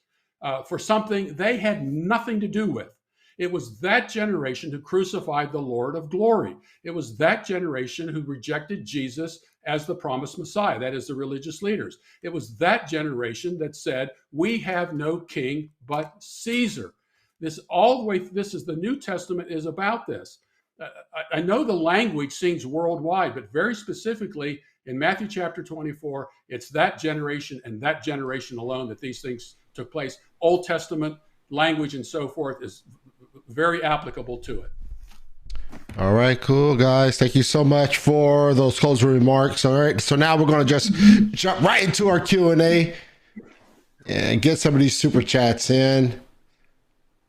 for something they had nothing to do with. It was that generation who crucified the Lord of glory. It was that generation who rejected Jesus as the promised Messiah, that is, the religious leaders. It was that generation that said, we have no king but Caesar. This all the way, this is the New Testament is about this. I know the language seems worldwide, but very specifically in Matthew chapter 24, it's that generation and that generation alone that these things took place. Old Testament language and so forth is very applicable to it. All right, cool, guys. Thank you so much for those closing remarks. All right, so now we're going to just jump right into our Q&A and get some of these super chats in.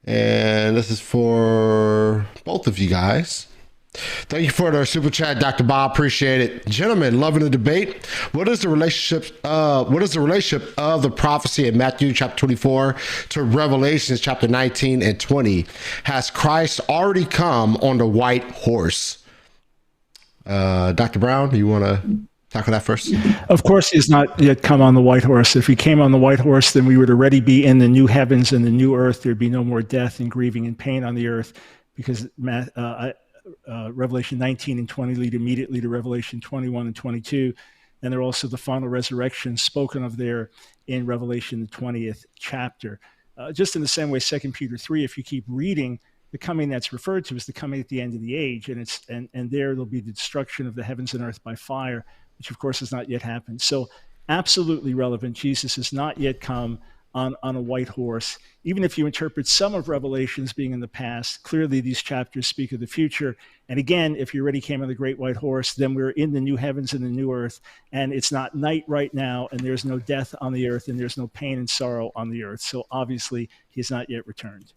And this is for both of you guys. Thank you for the super chat, Dr. Bob. Appreciate it. Gentlemen, loving the debate. What is the relationship of the prophecy in Matthew chapter 24 to Revelations chapter 19 and 20? Has Christ already come on the white horse? Dr. Brown, you want to tackle that first? Of course, he's not yet come on the white horse. If he came on the white horse, then we would already be in the new heavens and the new earth. There'd be no more death and grieving and pain on the earth, because Revelation 19 and 20 lead immediately to Revelation 21 and 22. And they're also the final resurrection spoken of there in Revelation, the 20th chapter. Just in the same way, 2 Peter 3, if you keep reading, the coming that's referred to is the coming at the end of the age. And there'll be the destruction of the heavens and earth by fire, which of course has not yet happened. So absolutely relevant. Jesus has not yet come on a white horse. Even if you interpret some of Revelations being in the past, clearly these chapters speak of the future. And again, if he already came on the great white horse, then we're in the new heavens and the new earth. And it's not night right now, and there's no death on the earth, and there's no pain and sorrow on the earth. So obviously, he's not yet returned.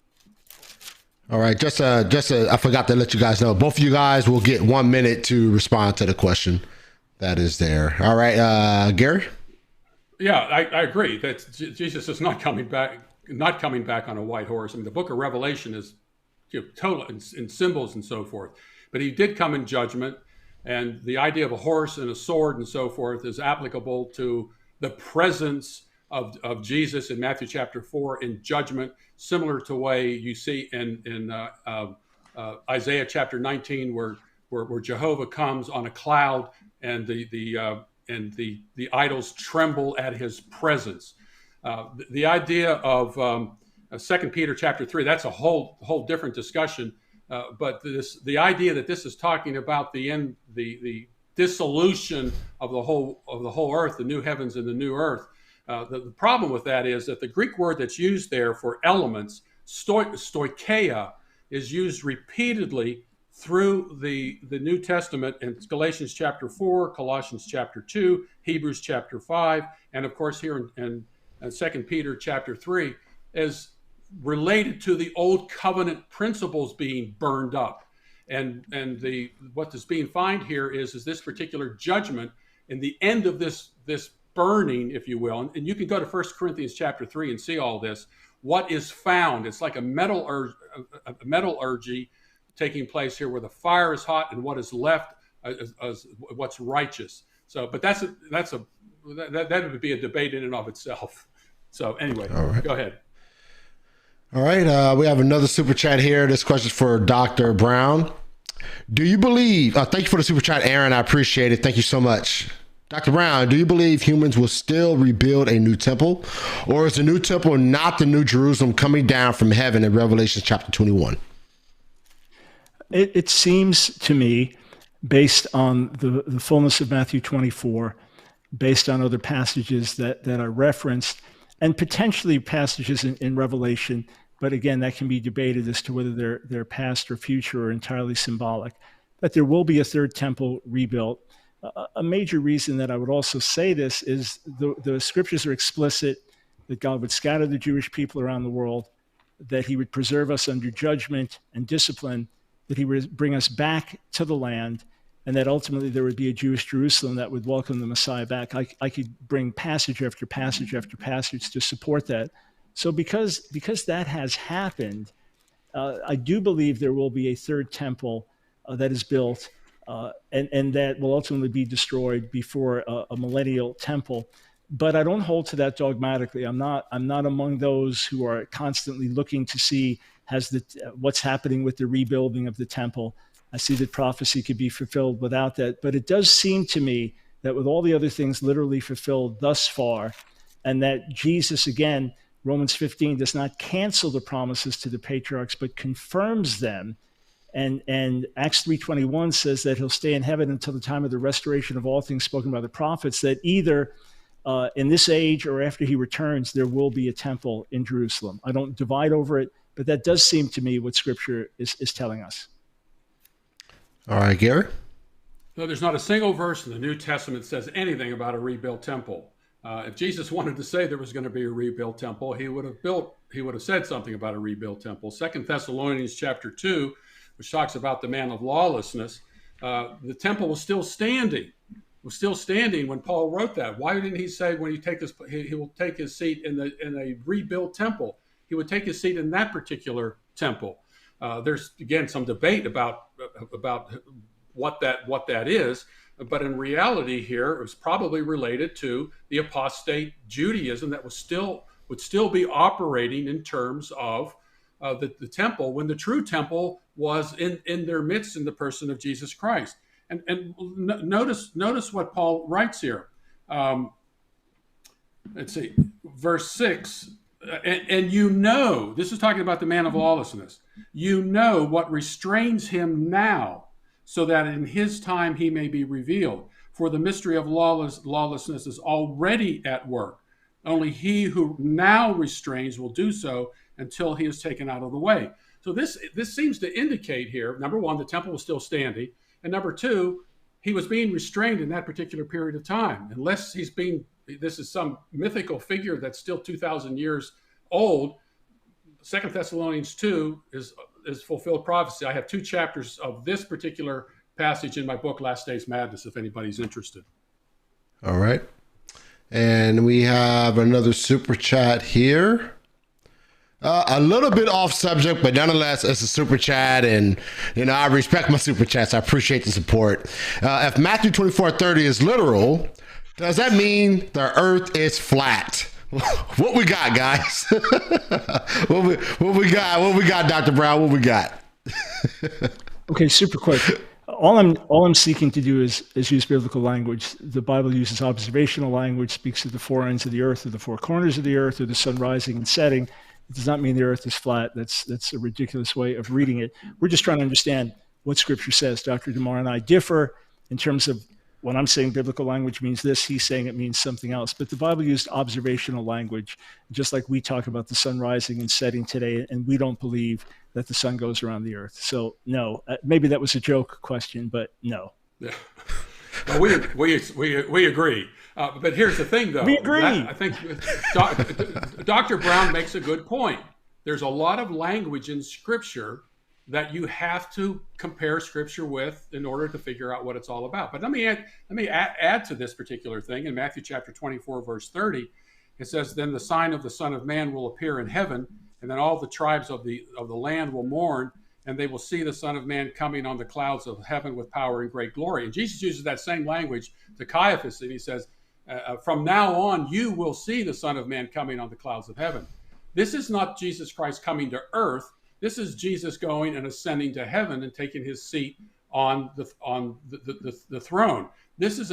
All right, I forgot to let you guys know, both of you guys will get 1 minute to respond to the question that is there. All right, Gary? Yeah, I agree that Jesus is not coming back on a white horse. I mean, the book of Revelation is total in symbols and so forth, but he did come in judgment, and the idea of a horse and a sword and so forth is applicable to the presence of Jesus in Matthew chapter 4 in judgment, similar to the way you see in Isaiah chapter 19, where Jehovah comes on a cloud and the idols tremble at his presence. The idea of 2 Peter chapter 3, that's a whole different discussion. But the idea that this is talking about the dissolution of the whole earth, the new heavens and the new earth. The problem with that is that the Greek word that's used there for elements, stoicheia, is used repeatedly through the New Testament in Galatians chapter 4, Colossians chapter 2, Hebrews chapter 5, and of course here in 2 Peter chapter 3, is related to the old covenant principles being burned up. And what is being found here is this particular judgment in the end of this burning, if you will. And you can go to 1 Corinthians chapter 3 and see all this. What is found? It's like a metallurgy taking place here, where the fire is hot and what is left is what's righteous. So, but that would be a debate in and of itself. So anyway, Go ahead. All right, we have another super chat here. This question is for Dr. Brown. Do you believe, thank you for the super chat, Aaron, I appreciate it. Thank you so much. Dr. Brown, do you believe humans will still rebuild a new temple? Or is the new temple not the new Jerusalem coming down from heaven in Revelation chapter 21? It seems to me, based on the fullness of Matthew 24, based on other passages that are referenced, and potentially passages in Revelation, but again, that can be debated as to whether they're past or future or entirely symbolic, that there will be a third temple rebuilt. A major reason that I would also say this is the scriptures are explicit that God would scatter the Jewish people around the world, that he would preserve us under judgment and discipline, that he would bring us back to the land, and that ultimately there would be a Jewish Jerusalem that would welcome the Messiah back. I could bring passage after passage after passage to support that. So because that has happened, I do believe there will be a third temple that is built, and that will ultimately be destroyed before a millennial temple. but I don't hold to that dogmatically. I'm not among those who are constantly looking to see what's happening with the rebuilding of the temple. I see that prophecy could be fulfilled without that, but it does seem to me that with all the other things literally fulfilled thus far, and that Jesus, again, Romans 15 does not cancel the promises to the patriarchs, but confirms them. And Acts 3:21 says that he'll stay in heaven until the time of the restoration of all things spoken by the prophets, that either in this age or after he returns, there will be a temple in Jerusalem. I don't divide over it, but that does seem to me what Scripture is telling us. All right, Gary? No, there's not a single verse in the New Testament that says anything about a rebuilt temple. If Jesus wanted to say there was going to be a rebuilt temple, he would have said something about a rebuilt temple. 2 Thessalonians chapter 2, which talks about the man of lawlessness, the temple was still standing. When Paul wrote that. Why didn't he say when he will take his seat in a rebuilt temple? He would take his seat in that particular temple. There's again some debate about what that is, but in reality here, it was probably related to the apostate Judaism that would still be operating in terms of the temple, when the true temple was in their midst in the person of Jesus Christ. And notice what Paul writes here. Let's see, verse 6. And this is talking about the man of lawlessness. You know what restrains him now, so that in his time he may be revealed. For the mystery of lawlessness is already at work. Only he who now restrains will do so until he is taken out of the way. So this seems to indicate here, number one, the temple was still standing. And number two, he was being restrained in that particular period of time. Unless this is some mythical figure that's still 2,000 years old. 2 Thessalonians 2 is fulfilled prophecy. I have 2 chapters of this particular passage in my book, Last Days Madness, if anybody's interested. All right. And we have another super chat here. A little bit off subject, but nonetheless, it's a super chat, and I respect my super chats. I appreciate the support. If Matthew 24:30 is literal, does that mean the earth is flat? What we got, guys? What we got, Dr. Brown? What we got? Okay, super quick. All I'm seeking to do is use biblical language. The Bible uses observational language, speaks of the four ends of the earth or the four corners of the earth or the sun rising and setting. It does not mean the earth is flat. That's a ridiculous way of reading it. We're just trying to understand what Scripture says. Dr. DeMar and I differ in terms of when I'm saying biblical language means this, he's saying it means something else. But the Bible used observational language, just like we talk about the sun rising and setting today, and we don't believe that the sun goes around the earth. So no, maybe that was a joke question, but no. Yeah. Well, we agree. But here's the thing, though. We agree. I think Dr. Brown makes a good point. There's a lot of language in Scripture that you have to compare Scripture with in order to figure out what it's all about. But let me add to this particular thing. In Matthew chapter 24, verse 30, it says, "Then the sign of the Son of Man will appear in heaven, and then all the tribes of the land will mourn, and they will see the Son of Man coming on the clouds of heaven with power and great glory." And Jesus uses that same language to Caiaphas, and he says, "From now on, you will see the Son of Man coming on the clouds of heaven." This is not Jesus Christ coming to earth. This is Jesus going and ascending to heaven and taking his seat on the throne. This is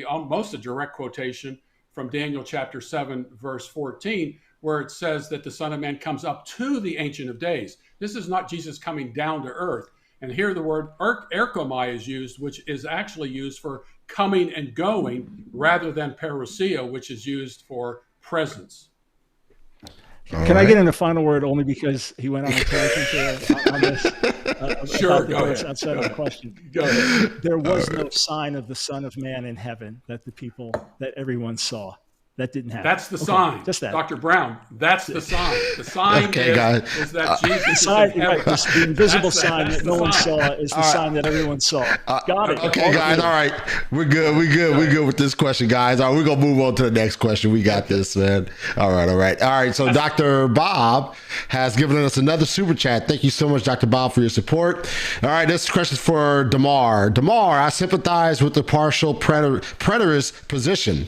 almost a direct quotation from Daniel chapter 7, verse 14, where it says that the Son of Man comes up to the Ancient of Days. This is not Jesus coming down to earth. And here the word erkomai is used, which is actually used for coming and going rather than parousia, which is used for presence. Can I get in a final word only because he went on a tangent on this? Sure, go ahead. Outside of the question. Go ahead. There was no sign of the Son of Man in heaven that everyone saw. That didn't happen. That's the sign. Just that. Dr. Brown, that's the sign. The sign is that Jesus is in heaven. The invisible sign that no one saw is the sign that everyone saw. Got it. Okay, guys. All right. We're good. We're good with this question, guys. All right, we're going to move on to the next question. We got this, man. All right. So Dr. Bob has given us another super chat. Thank you so much, Dr. Bob, for your support. All right, this question is for DeMar. DeMar, I sympathize with the partial preterist position.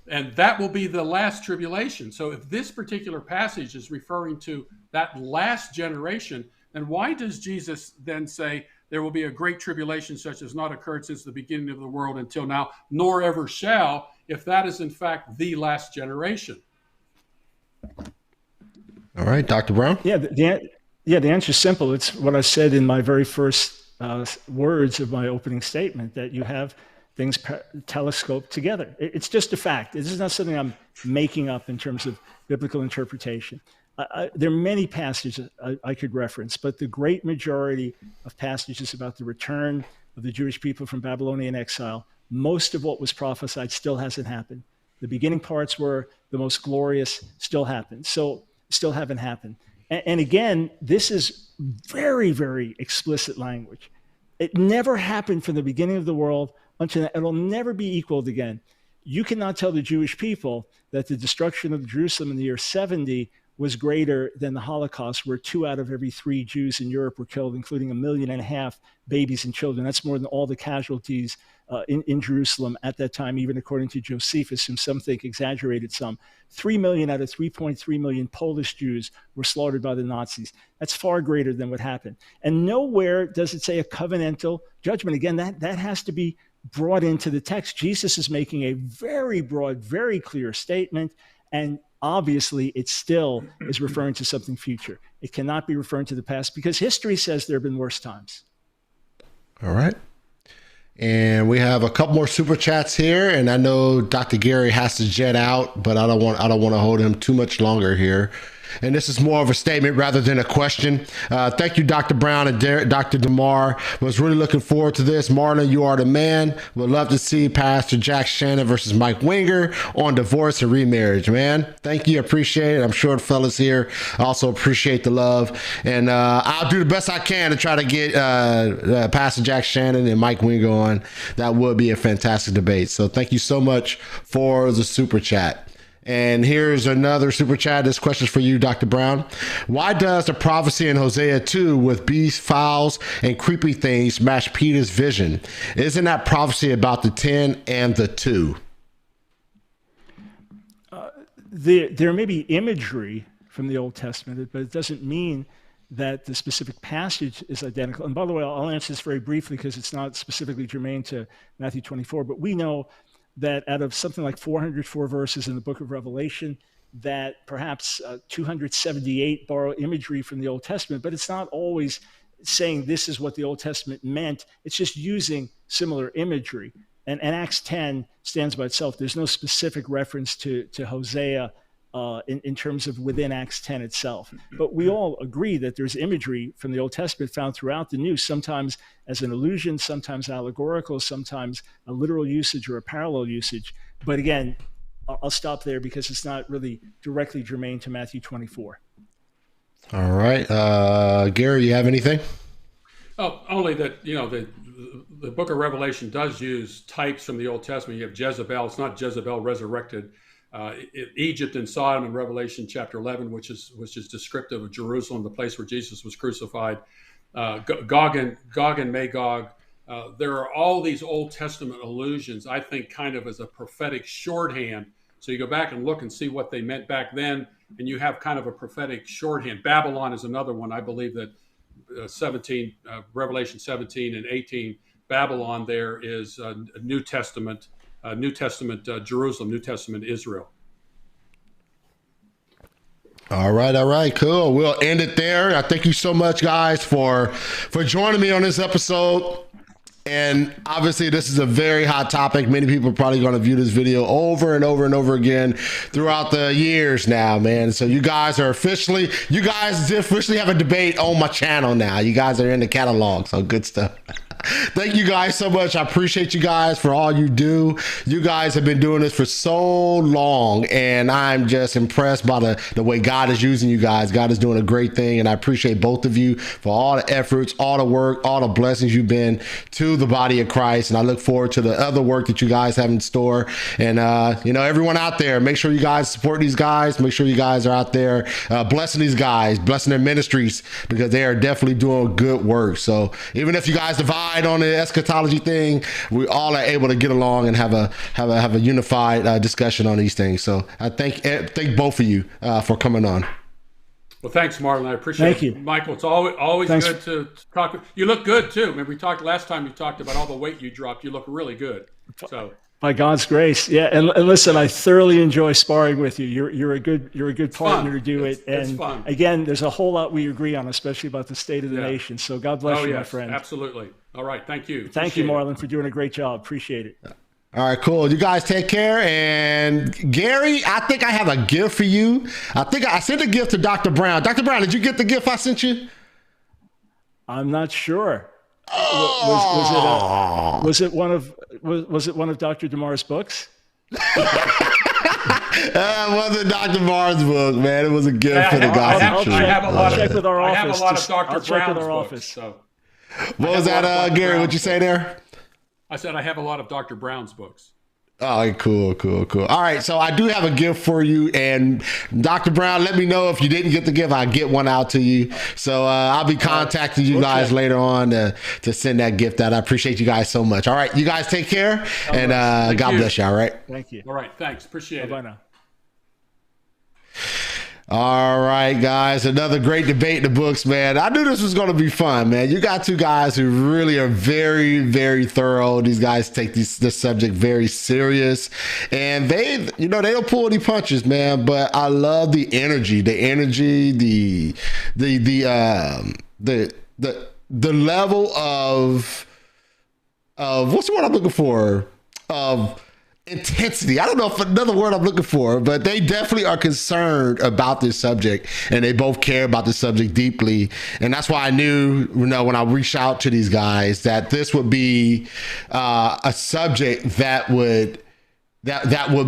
And that will be the last tribulation. So if this particular passage is referring to that last generation, then why does Jesus then say there will be a great tribulation such as not occurred since the beginning of the world until now, nor ever shall, if that is in fact the last generation? All right, Dr. Brown. Yeah, the answer is simple. It's what I said in my very first words of my opening statement, that you have things telescoped together. It's just a fact. This is not something I'm making up in terms of biblical interpretation. There are many passages I could reference, but the great majority of passages about the return of the Jewish people from Babylonian exile, most of what was prophesied still hasn't happened. The beginning parts were the most glorious, still haven't happened. And again, this is very, very explicit language. It never happened from the beginning of the world until it'll never be equaled again. You cannot tell the Jewish people that the destruction of Jerusalem in the year 70 was greater than the Holocaust, where 2 out of every 3 Jews in Europe were killed, including 1.5 million babies and children. That's more than all the casualties in Jerusalem at that time, even according to Josephus, whom some think exaggerated some. 3 million out of 3.3 million Polish Jews were slaughtered by the Nazis. That's far greater than what happened. And nowhere does it say a covenantal judgment. Again, that has to be brought into the text. Jesus is making a very broad, very clear statement, and obviously it still is referring to something future. It cannot be referring to the past, because history says there have been worse times. All right. And we have a couple more super chats here, and I know Dr. Gary has to jet out, but I don't want to hold him too much longer here. And this is more of a statement rather than a question. Thank you, Dr. Brown and Dr. DeMar. Was really looking forward to this. Marlon, you are the man. Would love to see Pastor Jack Shannon versus Mike Winger on divorce and remarriage, man. Thank you. Appreciate it. I'm sure the fellas here also appreciate the love. And I'll do the best I can to try to get Pastor Jack Shannon and Mike Winger on. That would be a fantastic debate. So thank you so much for the super chat. And here's another super chat. This question is for you, Dr. Brown. Why does the prophecy in Hosea 2 with beasts, fowls, and creepy things match Peter's vision? Isn't that prophecy about the 10 and the 2? There may be imagery from the Old Testament, but it doesn't mean that the specific passage is identical. And by the way, I'll answer this very briefly because it's not specifically germane to Matthew 24, but we know that out of something like 404 verses in the book of Revelation, that perhaps 278 borrow imagery from the Old Testament, but it's not always saying this is what the Old Testament meant. It's just using similar imagery. And Acts 10 stands by itself. There's no specific reference to Hosea in terms of within Acts 10 itself. But we all agree that there's imagery from the Old Testament found throughout the New, sometimes as an allusion, sometimes allegorical, sometimes a literal usage or a parallel usage. But again, I'll stop there because it's not really directly germane to Matthew 24. All right. Gary, you have anything? Oh, only that, the book of Revelation does use types from the Old Testament. You have Jezebel. It's not Jezebel resurrected. Egypt and Sodom in Revelation chapter 11, which is descriptive of Jerusalem, the place where Jesus was crucified. Gog and Magog. There are all these Old Testament allusions, I think, kind of as a prophetic shorthand. So you go back and look and see what they meant back then, and you have kind of a prophetic shorthand. Babylon is another one. I believe that Revelation 17 and 18, Babylon there is New Testament Jerusalem, New Testament Israel. All right, cool. We'll end it there. I thank you so much, guys, for joining me on this episode. And obviously, this is a very hot topic. Many people are probably going to view this video over and over and over again throughout the years now, man. So you guys officially have a debate on my channel now. You guys are in the catalog, so good stuff. Thank you guys so much. I appreciate you guys for all you do. You guys have been doing this for so long, and I'm just impressed by the way God is using you guys. God is doing a great thing, and I appreciate both of you for all the efforts, all the work, all the blessings you've been to the body of Christ. And I look forward to the other work that you guys have in store. And everyone out there, make sure you guys support these guys. Make sure you guys are out there blessing these guys, blessing their ministries, because they are definitely doing good work. So even if you guys divide fight on the eschatology thing, we all are able to get along and have a unified discussion on these things. So I thank both of you for coming on. Well, thanks, Marlon. I appreciate Thank it. you. Michael, it's always Thanks. good to talk. You look good, too. I mean, we talked last time, you talked about all the weight you dropped. You look really good. So, by God's grace. Yeah. And listen, I thoroughly enjoy sparring with you. You're a good partner to do it. And it's fun. Again, there's a whole lot we agree on, especially about the state of the nation. So God bless you, my friend. Absolutely. All right. Thank you. Thank you, Marlon, for doing a great job. Appreciate it. All right, cool. You guys take care. And Gary, I think I have a gift for you. I think I sent a gift to Dr. Brown. Dr. Brown, did you get the gift I sent you? I'm not sure. Was it one of Dr. DeMar's books? It wasn't Dr. DeMar's book, man. It was a gift for the gossip tree. I have a lot check with our office. I have a lot of Dr. Brown's books. Office. So. What was that, Gary? What'd you say there? I said I have a lot of Dr. Brown's books. Oh, cool. All right, so I do have a gift for you, and Dr. Brown, let me know if you didn't get the gift. I'll get one out to you. So I'll be contacting you guys later on to send that gift out. I appreciate you guys so much. All right, you guys take care, and God bless you. All right. Thank you. All right, thanks. Appreciate it. Bye now. All right, guys, another great debate in the books, man. I knew this was going to be fun, man. You got two guys who really are very, very thorough. These guys take this subject very serious, and they don't pull any punches, man. But I love the energy, the level of what's the word I'm looking for? Of intensity. I don't know if another word I'm looking for, but they definitely are concerned about this subject, and they both care about the subject deeply. And that's why I knew, when I reached out to these guys, that this would be a subject that would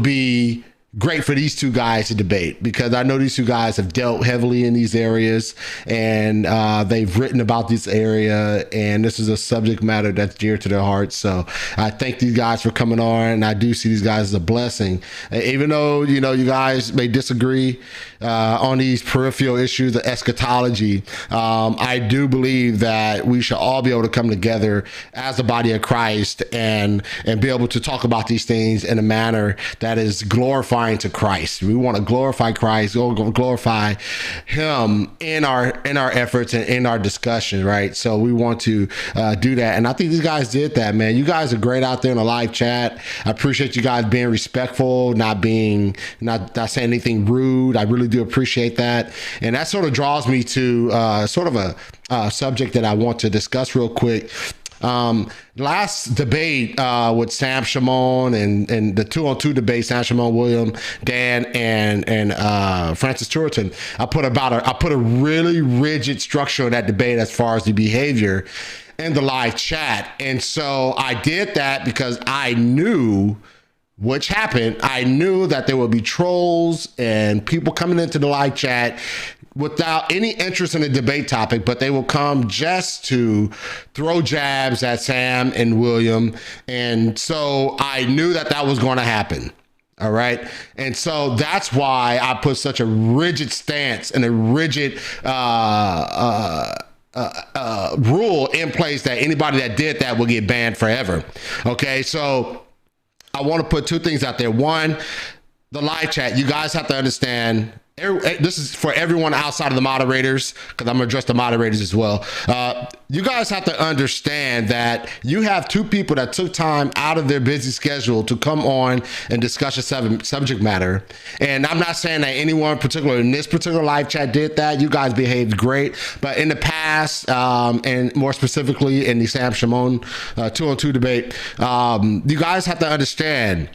be great for these two guys to debate, because I know these two guys have dealt heavily in these areas, and they've written about this area, and this is a subject matter that's dear to their hearts. So I thank these guys for coming on, and I do see these guys as a blessing. Even though, you guys may disagree on these peripheral issues of eschatology, I do believe that we should all be able to come together as the body of Christ and be able to talk about these things in a manner that is glorifying to Christ. We want to glorify Christ, glorify Him in our efforts and in our discussion, right? So we want to do that, and I think these guys did that, man. You guys are great out there in the live chat. I appreciate you guys being respectful, not saying anything rude. I really do appreciate that, and that sort of draws me to sort of a subject that I want to discuss real quick. Last debate with Sam Shimon and the 2-on-2 debate, Sam Shimon, William, Dan, and Francis Turretin, I put a really rigid structure on that debate as far as the behavior in the live chat. And so I did that because I knew which happened. I knew that there would be trolls and people coming into the live chat without any interest in the debate topic, but they will come just to throw jabs at Sam and William. And so I knew that was going to happen. All right. And so that's why I put such a rigid stance and a rigid rule in place that anybody that did that will get banned forever. Okay. So I want to put two things out there. One, the live chat, you guys have to understand, this is for everyone outside of the moderators, because I'm going to address the moderators as well. You guys have to understand that you have two people that took time out of their busy schedule to come on and discuss a subject matter. And I'm not saying that anyone particular in this particular live chat did that. You guys behaved great. But in the past, and more specifically in the Sam Shimon 2-on-2 debate, you guys have to understand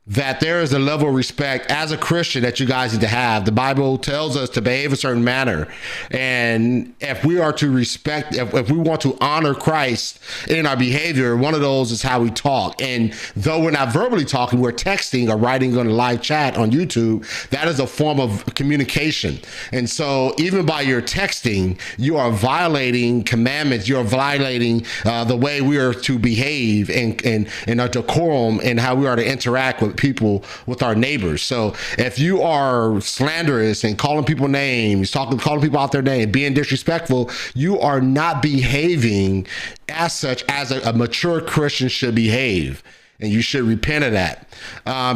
that there is a level of respect as a Christian that you guys need to have. The Bible tells us to behave a certain manner. And if we are to respect, if we want to honor Christ in our behavior, one of those is how we talk. And though we're not verbally talking, we're texting or writing on a live chat on YouTube, that is a form of communication. And so even by your texting, you are violating commandments. You're violating the way we are to behave and our decorum and how we are to interact with with people, with our neighbors. So if you are slanderous and calling people names, calling people out their name, being disrespectful, you are not behaving as such as a mature Christian should behave. And you should repent of that.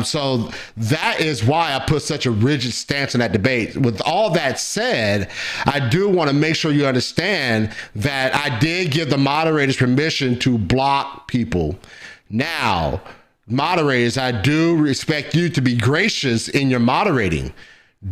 So that is why I put such a rigid stance on that debate. With all that said, I do want to make sure you understand that I did give the moderators permission to block people. Now, moderators, I do expect you to be gracious in your moderating.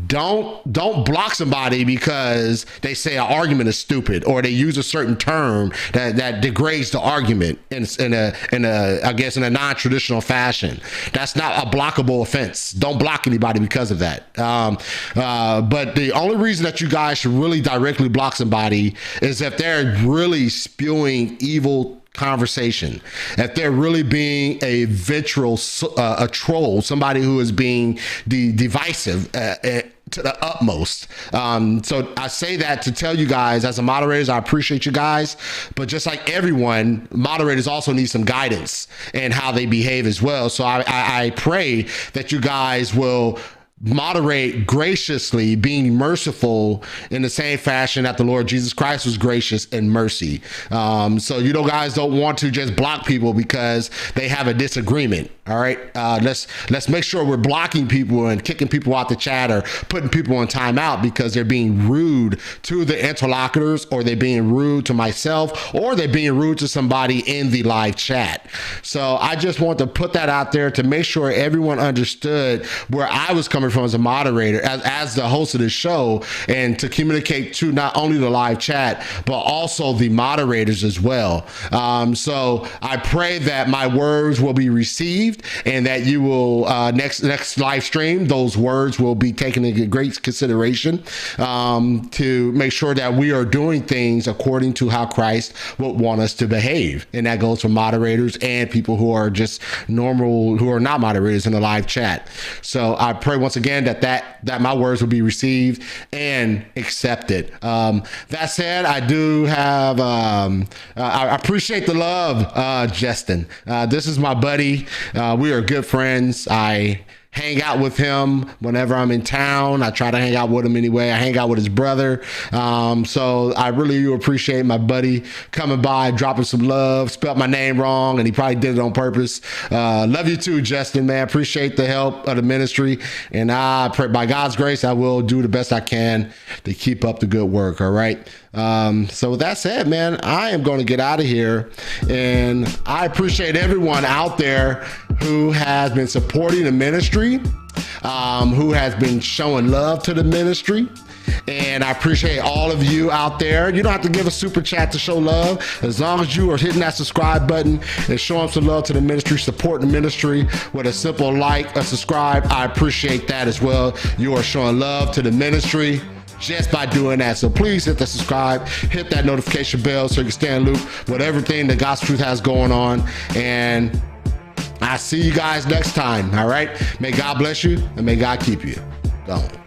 Don't block somebody because they say an argument is stupid or they use a certain term that degrades the argument in a non-traditional fashion. That's not a blockable offense. Don't block anybody because of that. But the only reason that you guys should really directly block somebody is if they're really spewing evil conversation, if they're really being a vitriol, a troll, somebody who is being divisive to the utmost. So I say that to tell you guys, as a moderators, I appreciate you guys, but just like everyone, moderators also need some guidance in how they behave as well. So I pray that you guys will moderate graciously, being merciful in the same fashion that the Lord Jesus Christ was gracious and mercy. So you guys don't want to just block people because they have a disagreement. All right, let's make sure we're blocking people and kicking people out the chat or putting people on timeout because they're being rude to the interlocutors, or they're being rude to myself, or they're being rude to somebody in the live chat. So I just want to put that out there to make sure everyone understood where I was coming from as a moderator, as the host of the show, and to communicate to not only the live chat but also the moderators as well. So I pray that my words will be received, and that you will next live stream, those words will be taken into great consideration to make sure that we are doing things according to how Christ would want us to behave. And that goes for moderators and people who are just normal, who are not moderators in the live chat. So I pray once again that my words will be received and accepted. That said, I do have I appreciate the love, Justin. This is my buddy. We are good friends. I hang out with him whenever I'm in town. I try to hang out with him anyway. I hang out with his brother. So I really do appreciate my buddy coming by, dropping some love, spelled my name wrong, and he probably did it on purpose. Love you too, Justin, man. Appreciate the help of the ministry. And I pray, by God's grace, I will do the best I can to keep up the good work. All right. So with that said, man, I am going to get out of here, and I appreciate everyone out there who has been supporting the ministry, who has been showing love to the ministry. And I appreciate all of you out there. You don't have to give a super chat to show love. As long as you are hitting that subscribe button and showing some love to the ministry, supporting the ministry with a simple like, a subscribe, I appreciate that as well. You are showing love to the ministry just by doing that. So please hit the subscribe, hit that notification bell so you can stay in loop with everything the Gospel Truth has going on. And I see you guys next time. All right. May God bless you and may God keep you. Go on.